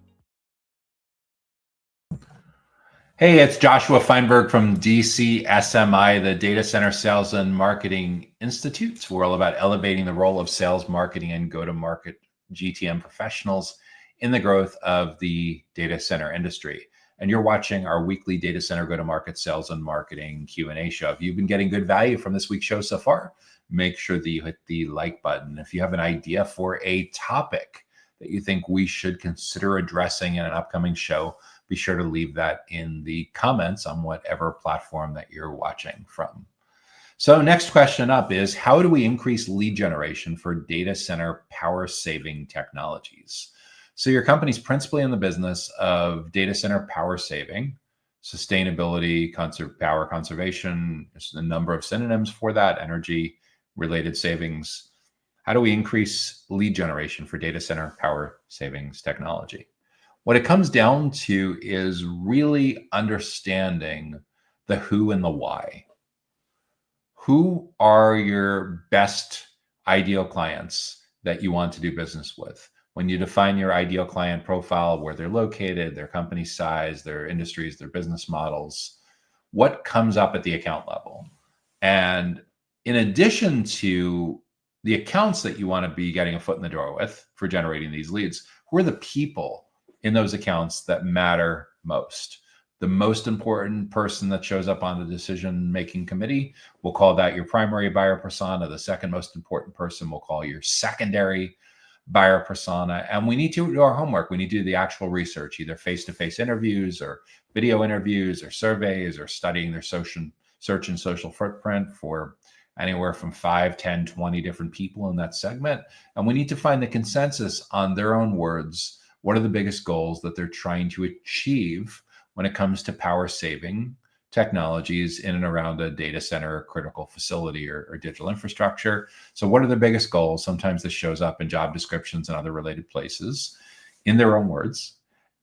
Hey, it's Joshua Feinberg from DCSMI, the Data Center Sales and Marketing Institute. We're all about elevating the role of sales, marketing, and go-to-market GTM professionals in the growth of the data center industry. And you're watching our weekly Data Center Go-to-Market Sales and Marketing Q&A show. If you've been getting good value from this week's show so far, make sure that you hit the like button. If you have an idea for a topic that you think we should consider addressing in an upcoming show, be sure to leave that in the comments on whatever platform that you're watching from. So next question up is, how do we increase lead generation for data center power saving technologies? So your company's principally in the business of data center power saving, sustainability, power conservation. There's a number of synonyms for that, energy related savings. How do we increase lead generation for data center power savings technology? What it comes down to is really understanding the who and the why. Who are your best ideal clients that you want to do business with? When you define your ideal client profile, where they're located, their company size, their industries, their business models, what comes up at the account level? And in addition to the accounts that you want to be getting a foot in the door with for generating these leads, who are the people in those accounts that matter most? The most important person that shows up on the decision-making committee, we'll call that your primary buyer persona. The second most important person we'll call your secondary buyer persona. And we need to do our homework. We need to do the actual research, either face-to-face interviews or video interviews or surveys, or studying their search and social footprint for anywhere from 5, 10, 20 different people in that segment. And we need to find the consensus on their own words. What are the biggest goals that they're trying to achieve when it comes to power saving technologies in and around a data center, critical facility, or digital infrastructure. So what are the biggest goals? Sometimes this shows up in job descriptions and other related places in their own words.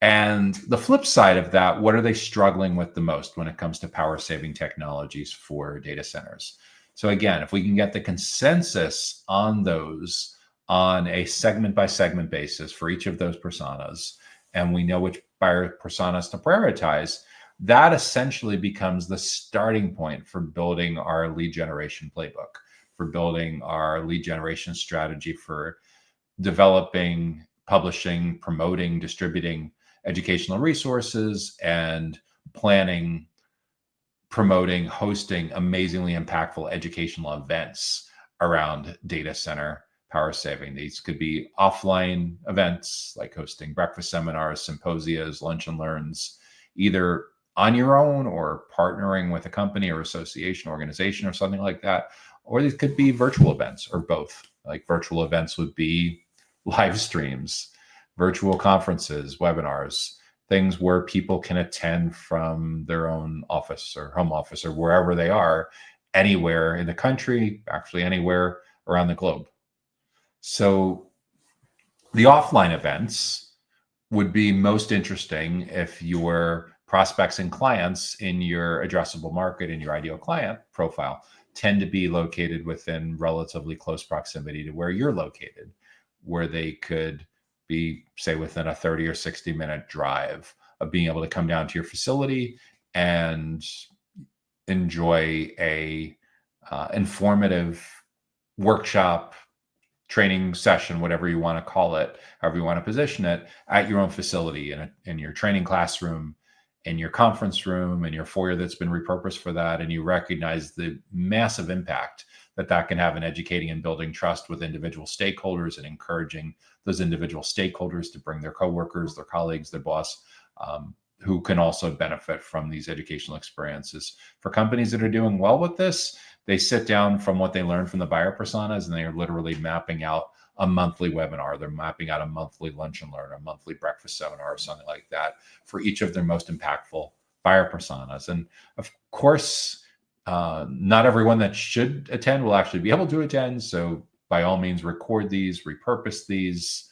And the flip side of that, what are they struggling with the most when it comes to power saving technologies for data centers? So again, if we can get the consensus on those on a segment by segment basis for each of those personas, and we know which buyer personas to prioritize, that essentially becomes the starting point for building our lead generation playbook, for building our lead generation strategy, for developing, publishing, promoting, distributing educational resources, and planning, promoting, hosting amazingly impactful educational events around data center power saving. These could be offline events like hosting breakfast seminars, symposias, lunch and learns, either on your own or partnering with a company or association, organization, or something like that. Or these could be virtual events or both. Like virtual events would be live streams, virtual conferences, webinars, things where people can attend from their own office or home office or wherever they are, anywhere in the country, actually anywhere around the globe. So the offline events would be most interesting if your prospects and clients in your addressable market, in your ideal client profile, tend to be located within relatively close proximity to where you're located, where they could be, say, within a 30 or 60-minute drive of being able to come down to your facility and enjoy a informative workshop, training session, whatever you want to call it, however you want to position it, at your own facility, in your training classroom, in your conference room, in your foyer that's been repurposed for that. And you recognize the massive impact that that can have in educating and building trust with individual stakeholders and encouraging those individual stakeholders to bring their coworkers, their colleagues, their boss, who can also benefit from these educational experiences. For companies that are doing well with this, they sit down from what they learned from the buyer personas, and they are literally mapping out a monthly webinar. They're mapping out a monthly lunch and learn, a monthly breakfast seminar, or something like that for each of their most impactful buyer personas. And of course, not everyone that should attend will actually be able to attend. So by all means, record these, repurpose these,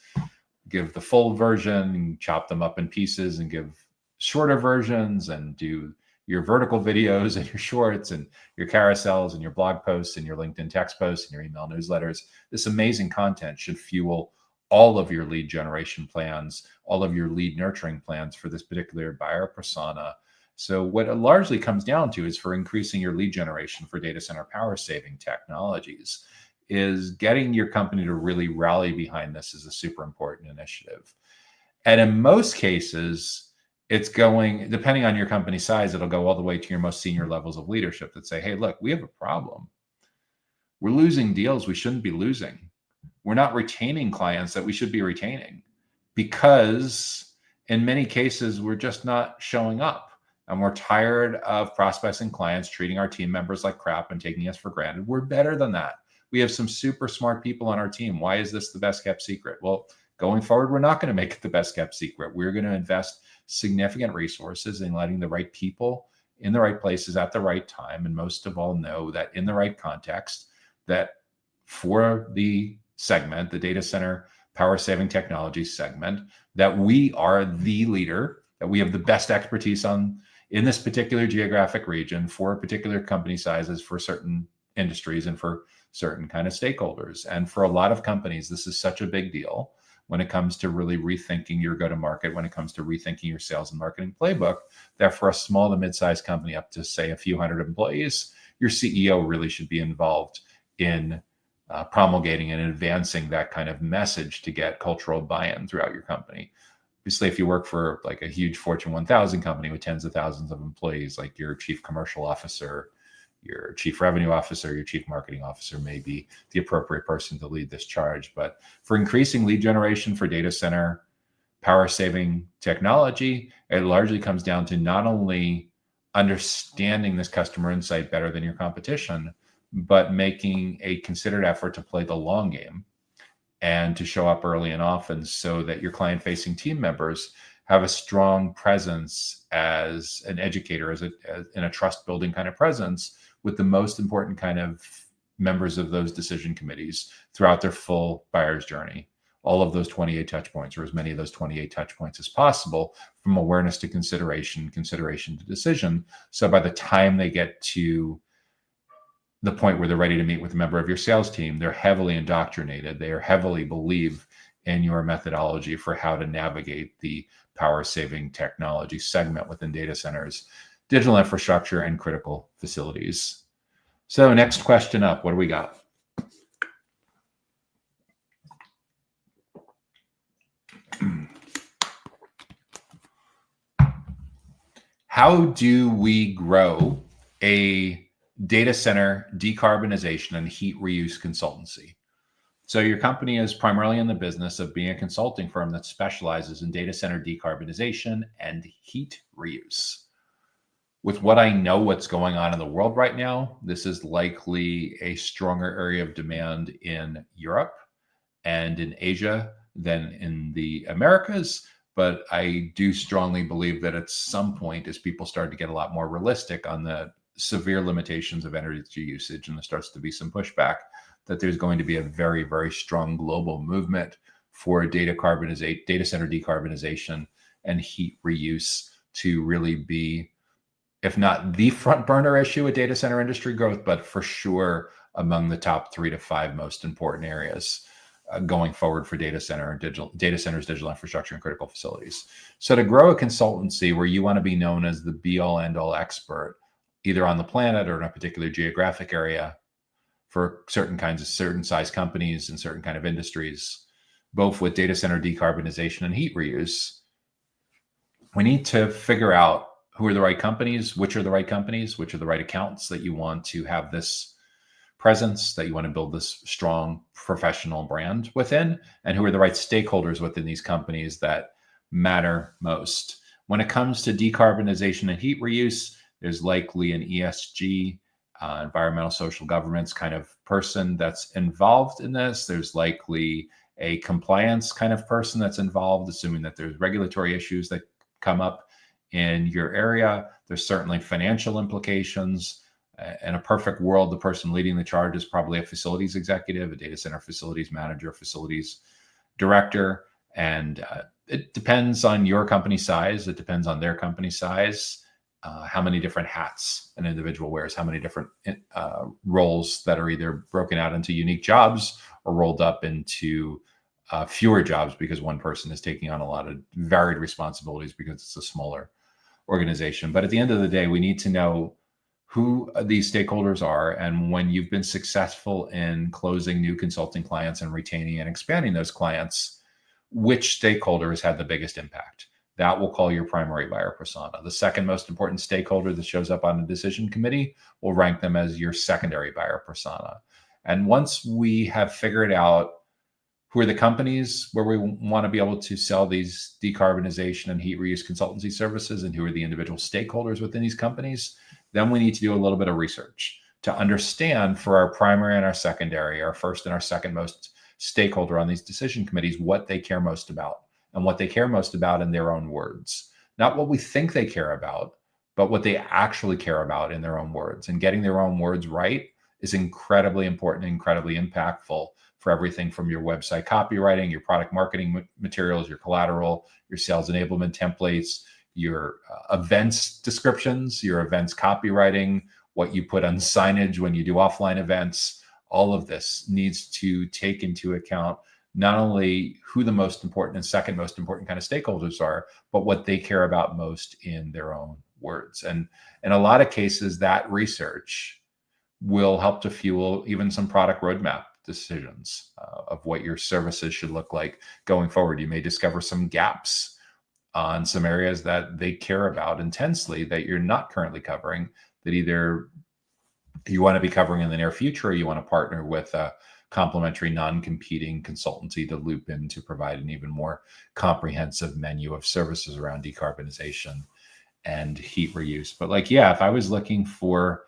give the full version, chop them up in pieces, and give shorter versions, and do your vertical videos and your shorts and your carousels and your blog posts and your LinkedIn text posts and your email newsletters. This amazing content should fuel all of your lead generation plans, all of your lead nurturing plans for this particular buyer persona. So what it largely comes down to is, for increasing your lead generation for data center power saving technologies, is getting your company to really rally behind this as a super important initiative. And in most cases, it's going, depending on your company size, it'll go all the way to your most senior levels of leadership that say, hey, look, we have a problem. We're losing deals we shouldn't be losing. We're not retaining clients that we should be retaining, because in many cases, we're just not showing up. And we're tired of prospects and clients treating our team members like crap and taking us for granted. We're better than that. We have some super smart people on our team. Why is this the best kept secret? Well, going forward, we're not going to make it the best kept secret. We're going to invest significant resources in letting the right people in the right places at the right time. And most of all, know that in the right context, that for the segment, the data center power saving technology segment, that we are the leader, that we have the best expertise on in this particular geographic region for particular company sizes, for certain industries, and for certain kind of stakeholders. And for a lot of companies, this is such a big deal when it comes to really rethinking your go-to-market, when it comes to rethinking your sales and marketing playbook, that for a small to mid-sized company up to, say, a few hundred employees, your CEO really should be involved in promulgating and advancing that kind of message to get cultural buy-in throughout your company. Obviously, if you work for like a huge Fortune 1000 company with tens of thousands of employees, like your chief commercial officer, your chief revenue officer, your chief marketing officer may be the appropriate person to lead this charge. But for increasing lead generation for data center power saving technology, it largely comes down to not only understanding this customer insight better than your competition, but making a considered effort to play the long game and to show up early and often, so that your client facing team members have a strong presence as an educator, in a trust building kind of presence with the most important kind of members of those decision committees throughout their full buyer's journey. All of those 28 touch points, or as many of those 28 touch points as possible, from awareness to consideration, consideration to decision. So by the time they get to the point where they're ready to meet with a member of your sales team, they're heavily indoctrinated. They are heavily believe in your methodology for how to navigate the power saving technology segment within data centers, digital infrastructure, and critical facilities. So next question up, what do we got? How do we grow a data center decarbonization and heat reuse consultancy? So your company is primarily in the business of being a consulting firm that specializes in data center decarbonization and heat reuse. With what I know what's going on in the world right now, this is likely a stronger area of demand in Europe and in Asia than in the Americas. But I do strongly believe that at some point, as people start to get a lot more realistic on the severe limitations of energy usage and there starts to be some pushback, that there's going to be a very, very strong global movement for data center decarbonization and heat reuse to really be, if not the front burner issue with data center industry growth, but for sure among the top 3 to 5 most important areas going forward for data centers, digital infrastructure, and critical facilities. So to grow a consultancy where you want to be known as the be-all, end-all expert, either on the planet or in a particular geographic area for certain size companies and certain kind of industries, both with data center decarbonization and heat reuse, we need to figure out who are the right companies, which are the right companies, which are the right accounts that you want to have this presence, that you want to build this strong professional brand within, and who are the right stakeholders within these companies that matter most. When it comes to decarbonization and heat reuse, there's likely an ESG, environmental social governance kind of person that's involved in this. There's likely a compliance kind of person that's involved, assuming that there's regulatory issues that come up in your area. There's certainly financial implications. In a perfect world, the person leading the charge is probably a facilities executive, a data center facilities manager, facilities director. And it depends on your company size. It depends on their company size, how many different hats an individual wears, how many different roles that are either broken out into unique jobs or rolled up into fewer jobs because one person is taking on a lot of varied responsibilities because it's a smaller organization. But at the end of the day, we need to know who these stakeholders are. And when you've been successful in closing new consulting clients and retaining and expanding those clients, which stakeholder has had the biggest impact? That will call your primary buyer persona. The second most important stakeholder that shows up on the decision committee will rank them as your secondary buyer persona. And once we have figured out who are the companies where we want to be able to sell these decarbonization and heat reuse consultancy services and who are the individual stakeholders within these companies, then we need to do a little bit of research to understand for our primary and our secondary, our first and our second most stakeholder on these decision committees, what they care most about and what they care most about in their own words. Not what we think they care about, but what they actually care about in their own words. And getting their own words right is incredibly important, incredibly impactful for everything from your website copywriting, your product marketing materials, your collateral, your sales enablement templates, your events descriptions, your events copywriting, what you put on signage when you do offline events. All of this needs to take into account not only who the most important and second most important kind of stakeholders are, but what they care about most in their own words. And in a lot of cases, that research will help to fuel even some product roadmap decisions of what your services should look like going forward. You may discover some gaps on some areas that they care about intensely that you're not currently covering, that either you want to be covering in the near future or you want to partner with a complementary non-competing consultancy to loop in to provide an even more comprehensive menu of services around decarbonization and heat reuse. But if I was looking for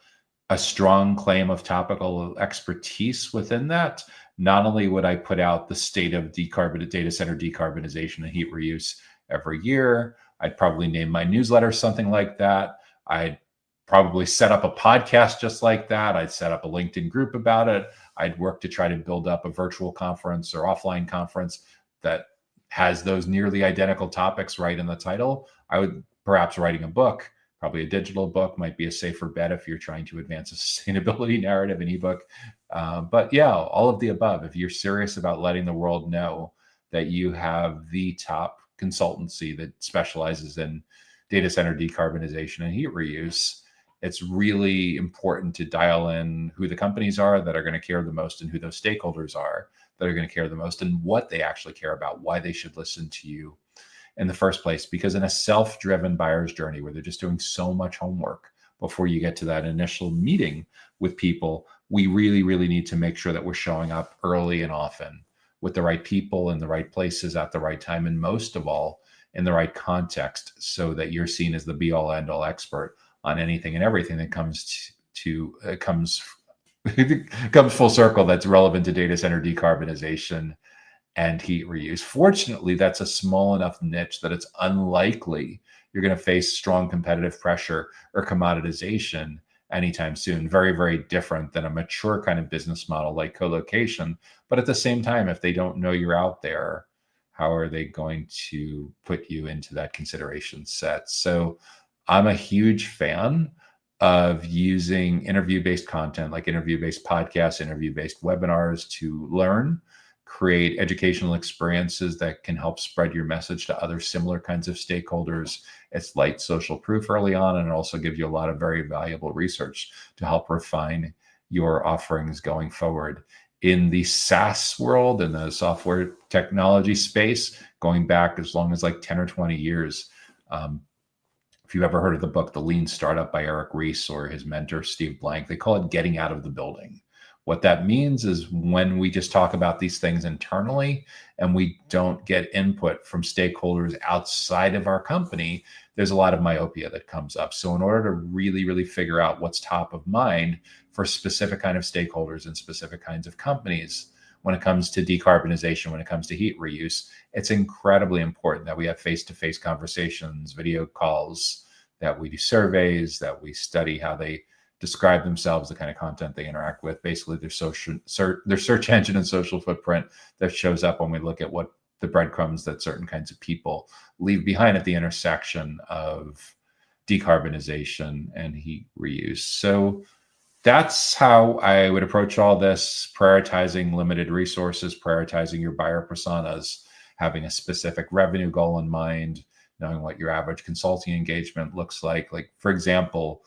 a strong claim of topical expertise within that, not only would I put out the state of data center decarbonization and heat reuse every year. I'd probably name my newsletter something like that. I'd probably set up a podcast just like that. I'd set up a LinkedIn group about it. I'd work to try to build up a virtual conference or offline conference that has those nearly identical topics right in the title. I would perhaps writing a book, probably a digital book might be a safer bet if you're trying to advance a sustainability narrative, an ebook. But yeah, all of the above. If you're serious about letting the world know that you have the top consultancy that specializes in data center decarbonization and heat reuse, it's really important to dial in who the companies are that are going to care the most and who those stakeholders are that are going to care the most and what they actually care about, why they should listen to you in the first place. Because in a self-driven buyer's journey where they're just doing so much homework before you get to that initial meeting with people, we really, really need to make sure that we're showing up early and often with the right people in the right places at the right time, and most of all, in the right context, so that you're seen as the be-all end-all expert on anything and everything that comes comes full circle that's relevant to data center decarbonization and heat reuse. Fortunately, that's a small enough niche that it's unlikely you're going to face strong competitive pressure or commoditization anytime soon. Very, very different than a mature kind of business model like co-location. But at the same time, if they don't know you're out there, how are they going to put you into that consideration set? So I'm a huge fan of using interview-based content like interview-based podcasts, interview-based webinars to learn, create educational experiences that can help spread your message to other similar kinds of stakeholders. It's light social proof early on, and it also gives you a lot of very valuable research to help refine your offerings going forward. In the SaaS world, in the software technology space, going back as long as like 10 or 20 years, if you've ever heard of the book, The Lean Startup by Eric Ries or his mentor, Steve Blank, they call it getting out of the building. What that means is when we just talk about these things internally and we don't get input from stakeholders outside of our company, there's a lot of myopia that comes up. So in order to really, really figure out what's top of mind for specific kind of stakeholders and specific kinds of companies, when it comes to decarbonization, when it comes to heat reuse, it's incredibly important that we have face-to-face conversations, video calls, that we do surveys, that we study how they describe themselves, the kind of content they interact with, basically their search engine and social footprint that shows up when we look at what the breadcrumbs that certain kinds of people leave behind at the intersection of decarbonization and heat reuse. So that's how I would approach all this: prioritizing limited resources, prioritizing your buyer personas, having a specific revenue goal in mind, knowing what your average consulting engagement looks like. Like, for example,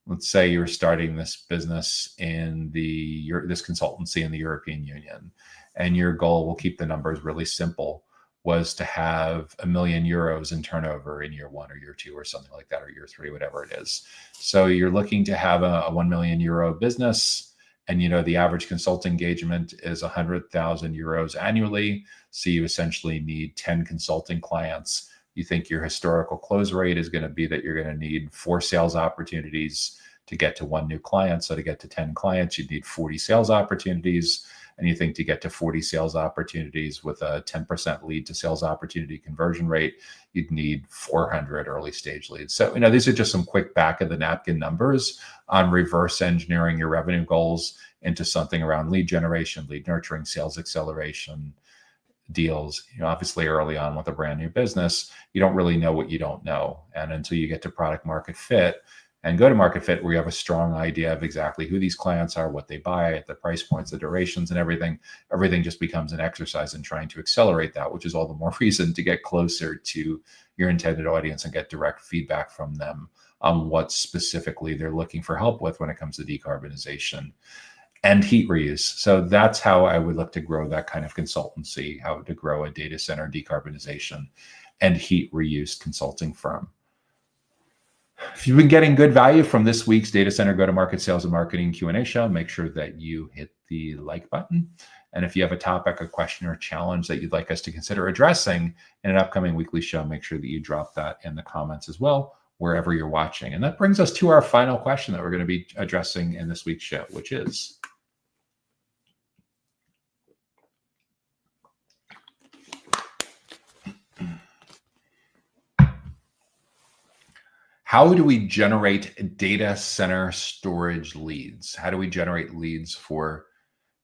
let's say you're starting this business in this consultancy in the European Union, and your goal, we'll keep the numbers really simple, was to have €1 million in turnover in year 1 or year 2 or something like that, or year 3, whatever it is. So you're looking to have a €1 million business, and the average consulting engagement is €100,000 annually. So you essentially need 10 consulting clients. You think your historical close rate is going to be that you're going to need 4 sales opportunities to get to 1 new client. So to get to 10 clients, you'd need 40 sales opportunities. And you think to get to 40 sales opportunities with a 10% lead to sales opportunity conversion rate, you'd need 400 early stage leads. So, these are just some quick back of the napkin numbers on reverse engineering your revenue goals into something around lead generation, lead nurturing, sales acceleration, deals. Obviously early on with a brand new business, you don't really know what you don't know. And until you get to product market fit and go to market fit, where you have a strong idea of exactly who these clients are, what they buy, the price points, the durations, and everything just becomes an exercise in trying to accelerate that, which is all the more reason to get closer to your intended audience and get direct feedback from them on what specifically they're looking for help with when it comes to decarbonization and heat reuse. So that's how I would look to grow that kind of consultancy, how to grow a data center decarbonization and heat reuse consulting firm. If you've been getting good value from this week's Data Center Go-to-Market Sales and Marketing Q&A show, make sure that you hit the like button. And if you have a topic, a question, or a challenge that you'd like us to consider addressing in an upcoming weekly show, make sure that you drop that in the comments as well, wherever you're watching. And that brings us to our final question that we're going to be addressing in this week's show, which is, How do we generate data center storage leads? How do we generate leads for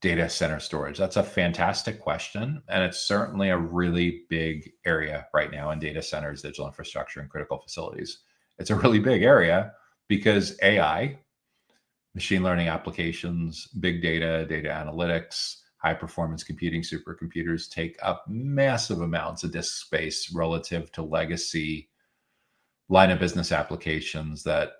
data center storage? That's a fantastic question. And it's certainly a really big area right now in data centers, digital infrastructure, and critical facilities. It's a really big area because AI, machine learning applications, big data, data analytics, high performance computing supercomputers take up massive amounts of disk space relative to legacy line of business applications that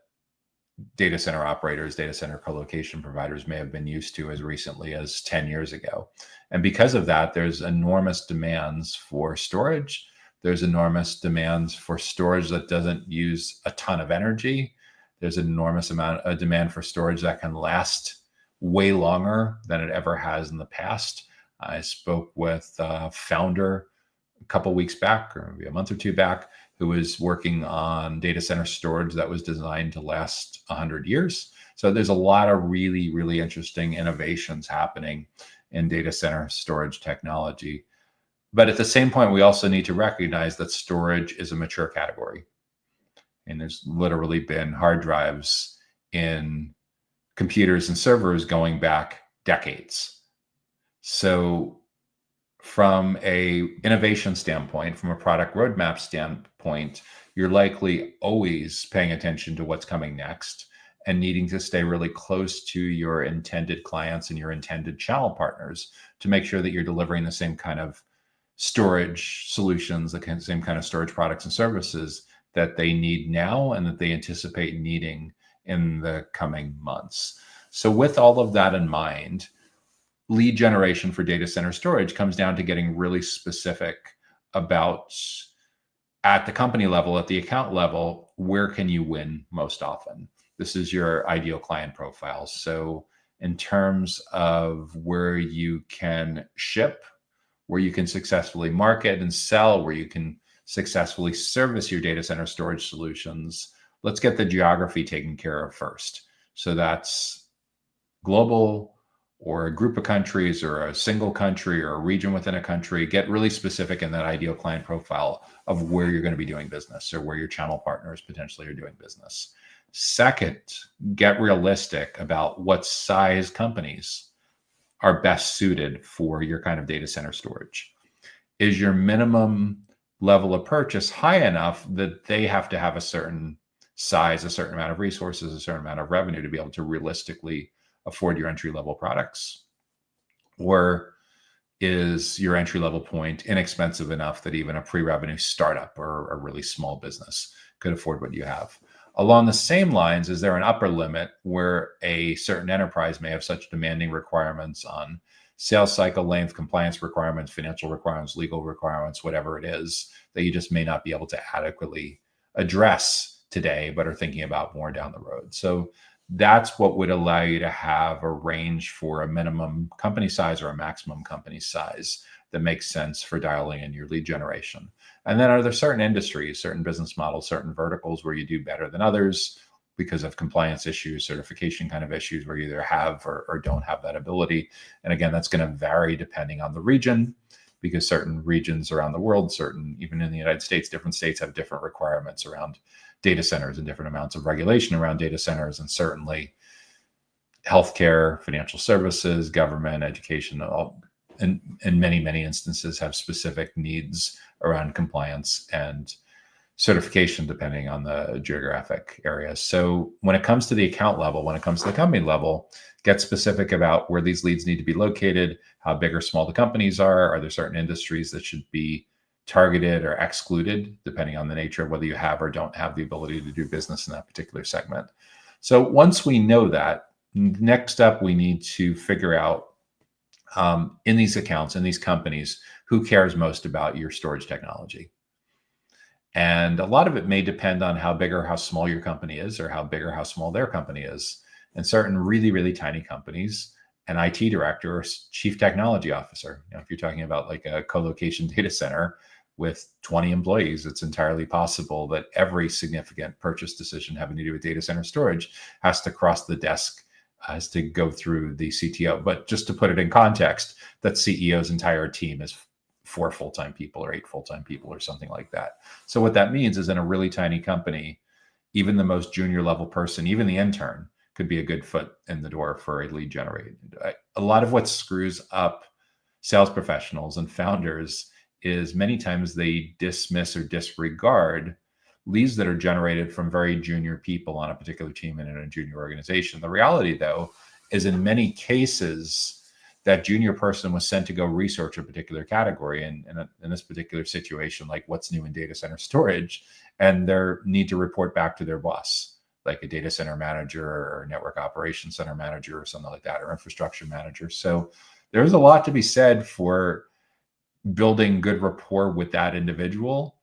data center operators, data center colocation providers may have been used to as recently as 10 years ago. And because of that, there's enormous demands for storage. There's enormous demands for storage that doesn't use a ton of energy. There's an enormous amount of demand for storage that can last way longer than it ever has in the past. I spoke with a founder a couple weeks back, or maybe a month or two back, who was working on data center storage that was designed to last 100 years. So there's a lot of really, really interesting innovations happening in data center storage technology. But at the same point, we also need to recognize that storage is a mature category. And there's literally been hard drives in computers and servers going back decades. So from a innovation standpoint, from a product roadmap standpoint, you're likely always paying attention to what's coming next and needing to stay really close to your intended clients and your intended channel partners to make sure that you're delivering the same kind of storage solutions, the same kind of storage products and services that they need now and that they anticipate needing in the coming months. So with all of that in mind, lead generation for data center storage comes down to getting really specific about, at the company level, at the account level, where can you win most often? This is your ideal client profile. So in terms of where you can ship, where you can successfully market and sell, where you can successfully service your data center storage solutions, let's get the geography taken care of first. So that's global, or a group of countries, or a single country, or a region within a country. Get really specific in that ideal client profile of where you're going to be doing business, or where your channel partners potentially are doing business. Second, get realistic about what size companies are best suited for your kind of data center storage. Is your minimum level of purchase high enough that they have to have a certain size, a certain amount of resources, a certain amount of revenue to be able to realistically afford your entry-level products? Or is your entry-level point inexpensive enough that even a pre-revenue startup or a really small business could afford what you have? Along the same lines, is there an upper limit where a certain enterprise may have such demanding requirements on sales cycle length, compliance requirements, financial requirements, legal requirements, whatever it is, that you just may not be able to adequately address today, but are thinking about more down the road? So that's what would allow you to have a range for a minimum company size or a maximum company size that makes sense for dialing in your lead generation. And then are there certain industries, certain business models, certain verticals where you do better than others because of compliance issues, certification kind of issues, where you either have or don't have that ability? And again, that's going to vary depending on the region, because certain regions around the world, even in the United States, different states have different requirements around data centers and different amounts of regulation around data centers. And certainly healthcare, financial services, government, education, in many, many instances have specific needs around compliance and certification depending on the geographic area. So when it comes to the account level, when it comes to the company level, get specific about where these leads need to be located, how big or small the companies are. Are there certain industries that should be targeted or excluded, depending on the nature of whether you have or don't have the ability to do business in that particular segment? So once we know that, next up, we need to figure out in these accounts, in these companies, who cares most about your storage technology. And a lot of it may depend on how big or how small your company is, or how big or how small their company is. In certain really, really tiny companies, an IT director or chief technology officer, if you're talking about like a co-location data center with 20 employees, it's entirely possible that every significant purchase decision having to do with data center storage has to cross the desk, has to go through the CTO. But just to put it in context, that CEO's entire team is 4 full-time people or 8 full-time people or something like that. So what that means is, in a really tiny company, even the most junior level person, even the intern, could be a good foot in the door for a lead generated. A lot of what screws up sales professionals and founders is many times they dismiss or disregard leads that are generated from very junior people on a particular team and in a junior organization. The reality, though, is in many cases, that junior person was sent to go research a particular category in this particular situation, like what's new in data center storage, and they need to report back to their boss, like a data center manager or network operations center manager or something like that, or infrastructure manager. So there's a lot to be said for building good rapport with that individual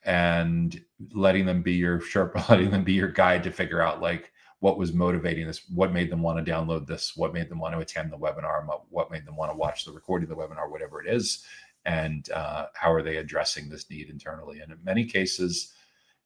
and letting them be your Sherpa, letting them be your guide to figure out like what was motivating this, what made them want to download this, what made them want to attend the webinar, what made them want to watch the recording of the webinar, whatever it is, and how are they addressing this need internally. And in many cases,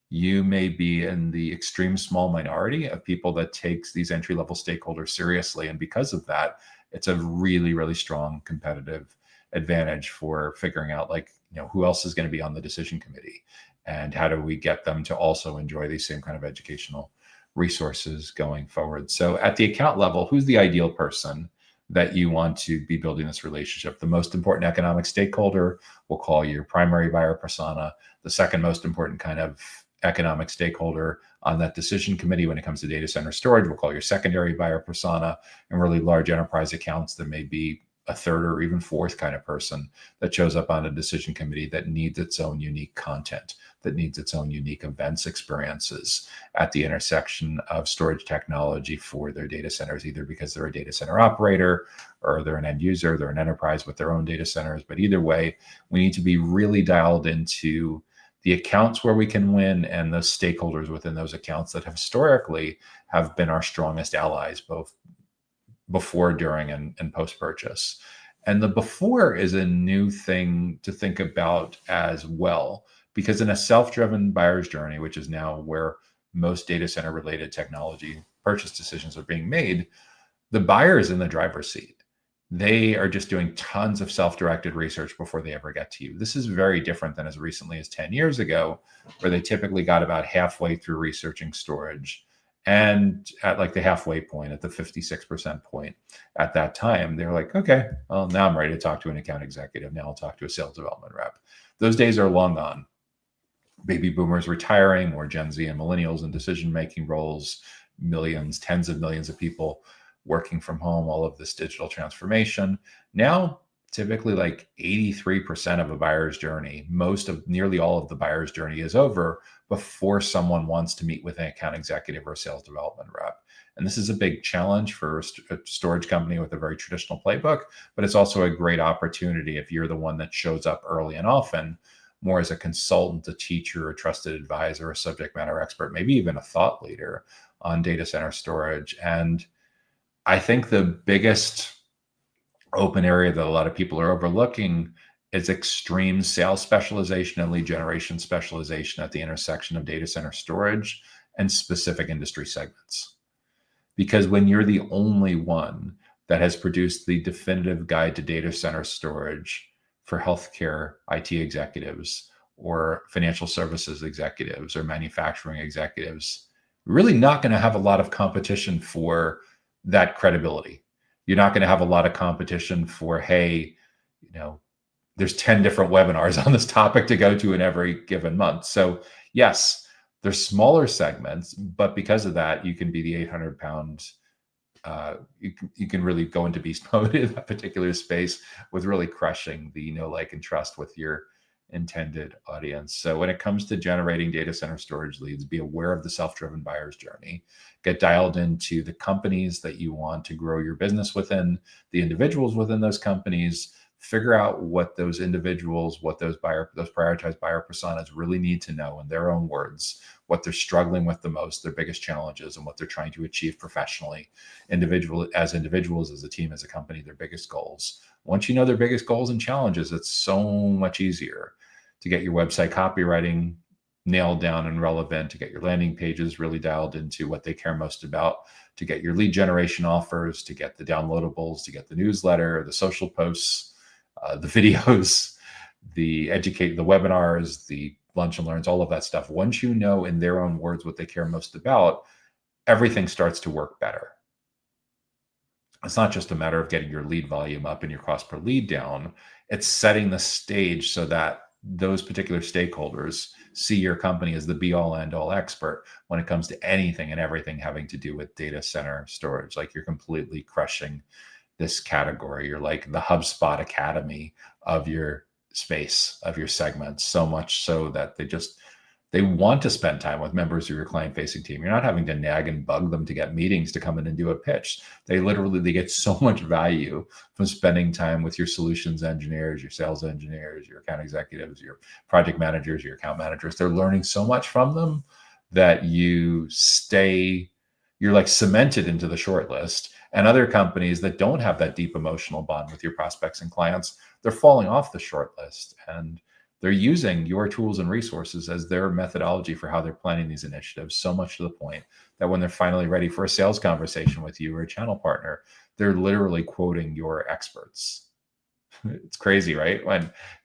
you may be in the extreme small minority of people that takes these entry-level stakeholders seriously. And because of that, it's a really, really strong competitive advantage for figuring out like, who else is going to be on the decision committee and how do we get them to also enjoy these same kind of educational resources going forward. So at the account level, who's the ideal person that you want to be building this relationship? The most important economic stakeholder we'll call your primary buyer persona. The second most important kind of economic stakeholder on that decision committee when it comes to data center storage, we'll call your secondary buyer persona. And really large enterprise accounts, there may be a third or even fourth kind of person that shows up on a decision committee that needs its own unique content, that needs its own unique events experiences at the intersection of storage technology for their data centers, either because they're a data center operator or they're an end user, they're an enterprise with their own data centers. But either way, we need to be really dialed into the accounts where we can win and the stakeholders within those accounts that historically have been our strongest allies, both before, during, and post-purchase. And the before is a new thing to think about as well, because in a self-driven buyer's journey, which is now where most data center related technology purchase decisions are being made, the buyer is in the driver's seat. They are just doing tons of self-directed research before they ever get to you. This is very different than as recently as 10 years ago, where they typically got about halfway through researching storage. And at like the halfway point, at the 56% point at that time, they're like, okay, well, now I'm ready to talk to an account executive. Now I'll talk to a sales development rep. Those days are long gone. Baby boomers retiring, more Gen Z and millennials in decision-making roles, millions, tens of millions of people working from home, all of this digital transformation. Now, typically like 83% of a buyer's journey, nearly all of the buyer's journey is over before someone wants to meet with an account executive or a sales development rep. And this is a big challenge for a storage company with a very traditional playbook, but it's also a great opportunity if you're the one that shows up early and often, more as a consultant, a teacher, a trusted advisor, a subject matter expert, maybe even a thought leader on data center storage. And I think the biggest open area that a lot of people are overlooking is extreme sales specialization and lead generation specialization at the intersection of data center storage and specific industry segments. Because when you're the only one that has produced the definitive guide to data center storage for healthcare IT executives or financial services executives or manufacturing executives, you're really not going to have a lot of competition for that credibility. You're not going to have a lot of competition for, hey, there's 10 different webinars on this topic to go to in every given month. So yes, there's smaller segments, but because of that, you can be the 800-pound, you can really go into beast mode in that particular space with really crushing the know, like, and trust with your intended audience. So when it comes to generating data center storage leads, be aware of the self-driven buyer's journey. Get dialed into the companies that you want to grow your business within, the individuals within those companies. Figure out what those individuals, what those prioritized buyer personas really need to know in their own words, what they're struggling with the most, their biggest challenges, and what they're trying to achieve professionally, as individuals, as a team, as a company, their biggest goals. Once you know their biggest goals and challenges, it's so much easier to get your website copywriting nailed down and relevant, to get your landing pages really dialed into what they care most about, to get your lead generation offers, to get the downloadables, to get the newsletter, the social posts, the videos, the webinars, the lunch and learns, all of that stuff. Once you know in their own words what they care most about, everything starts to work better. It's not just a matter of getting your lead volume up and your cost per lead down. It's setting the stage so that those particular stakeholders see your company as the be all end all expert when it comes to anything and everything having to do with data center storage. Like, you're completely crushing this category. You're like the HubSpot Academy of your space, of your segments, so much so that they want to spend time with members of your client facing team. You're not having to nag and bug them to get meetings to come in and do a pitch. They get so much value from spending time with your solutions engineers, your sales engineers, your account executives, your project managers, your account managers. They're learning so much from them that you're like cemented into the short list. And other companies that don't have that deep emotional bond with your prospects and clients, they're falling off the short list. And they're using your tools and resources as their methodology for how they're planning these initiatives, so much to the point that when they're finally ready for a sales conversation with you or a channel partner, they're literally quoting your experts. It's crazy, right?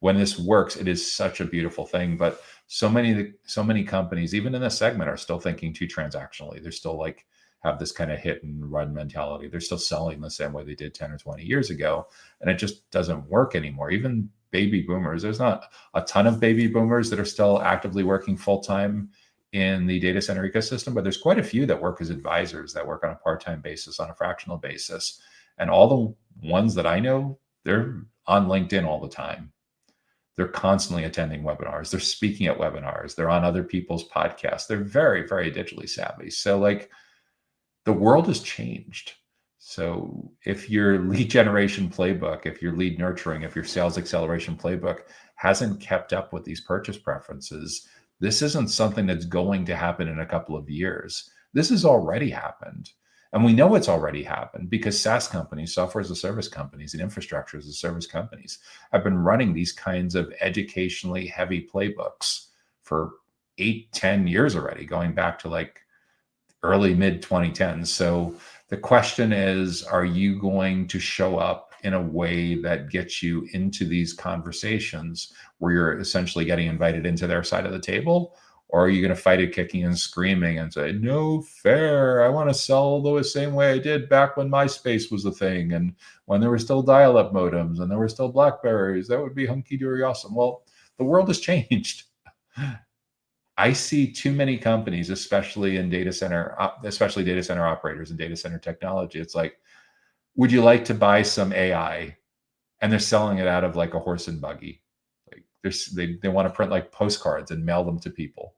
When this works, it is such a beautiful thing. But so many companies, even in this segment, are still thinking too transactionally. They're still like have this kind of hit and run mentality. They're still selling the same way they did 10 or 20 years ago. And it just doesn't work anymore. Even baby boomers, there's not a ton of baby boomers that are still actively working full-time in the data center ecosystem, but there's quite a few that work as advisors, that work on a part-time basis, on a fractional basis. And all the ones that I know, they're on LinkedIn all the time. They're constantly attending webinars. They're speaking at webinars. They're on other people's podcasts. They're very, very digitally savvy. So like, the world has changed. So if your lead generation playbook, if your lead nurturing, if your sales acceleration playbook hasn't kept up with these purchase preferences, this isn't something that's going to happen in a couple of years. This has already happened. And we know it's already happened because SaaS companies, software as a service companies, and infrastructure as a service companies have been running these kinds of educationally heavy playbooks for 8-10 years already, going back to like early mid 2010s. So the question is, are you going to show up in a way that gets you into these conversations where you're essentially getting invited into their side of the table? Or are you going to fight it kicking and screaming and say, no fair, I want to sell the same way I did back when MySpace was a thing and when there were still dial-up modems and there were still Blackberries, that would be hunky-dory awesome. Well, the world has changed. I see too many companies, especially data center operators and data center technology. It's like, would you like to buy some AI? And they're selling it out of like a horse and buggy. Like they want to print like postcards and mail them to people,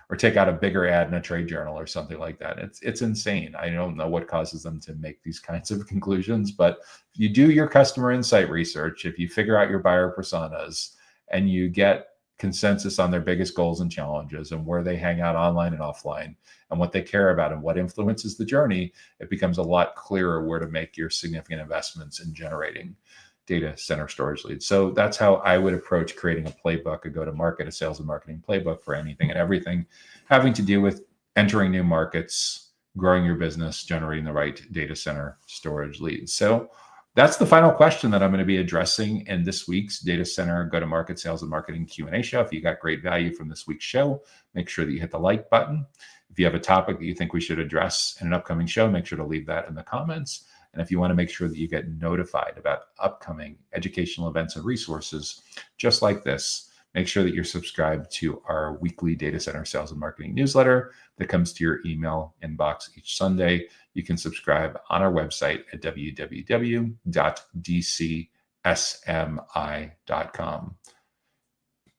or take out a bigger ad in a trade journal or something like that. It's insane. I don't know what causes them to make these kinds of conclusions, but if you do your customer insight research, if you figure out your buyer personas and you get consensus on their biggest goals and challenges and where they hang out online and offline and what they care about and what influences the journey, it becomes a lot clearer where to make your significant investments in generating data center storage leads. So that's how I would approach creating a playbook, a go-to-market, a sales and marketing playbook for anything and everything having to do with entering new markets, growing your business, generating the right data center storage leads. So that's the final question that I'm going to be addressing in this week's Data Center Go-to-Market Sales and Marketing Q&A show. If you got great value from this week's show, make sure that you hit the like button. If you have a topic that you think we should address in an upcoming show, make sure to leave that in the comments. And if you want to make sure that you get notified about upcoming educational events and resources just like this, make sure that you're subscribed to our weekly Data Center Sales and Marketing newsletter that comes to your email inbox each Sunday. You can subscribe on our website at www.dcsmi.com.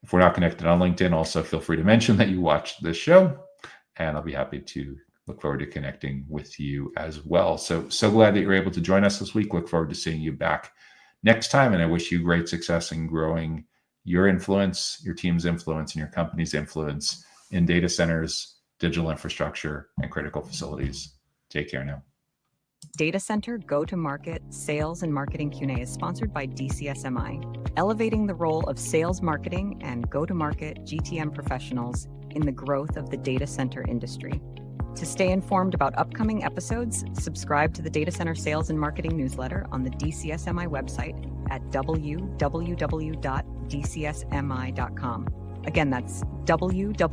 If we're not connected on LinkedIn, also feel free to mention that you watched this show, and I'll be happy to look forward to connecting with you as well. So glad that you're able to join us this week. Look forward to seeing you back next time, and I wish you great success in growing your influence, your team's influence, and your company's influence in data centers, digital infrastructure, and critical facilities. Take care now. Data Center Go-to-Market Sales and Marketing Q&A is sponsored by DCSMI, elevating the role of sales, marketing, and go-to-market GTM professionals in the growth of the data center industry. To stay informed about upcoming episodes, subscribe to the Data Center Sales and Marketing newsletter on the DCSMI website at www.dcsmi.com. Again, that's www.dcsmi.com.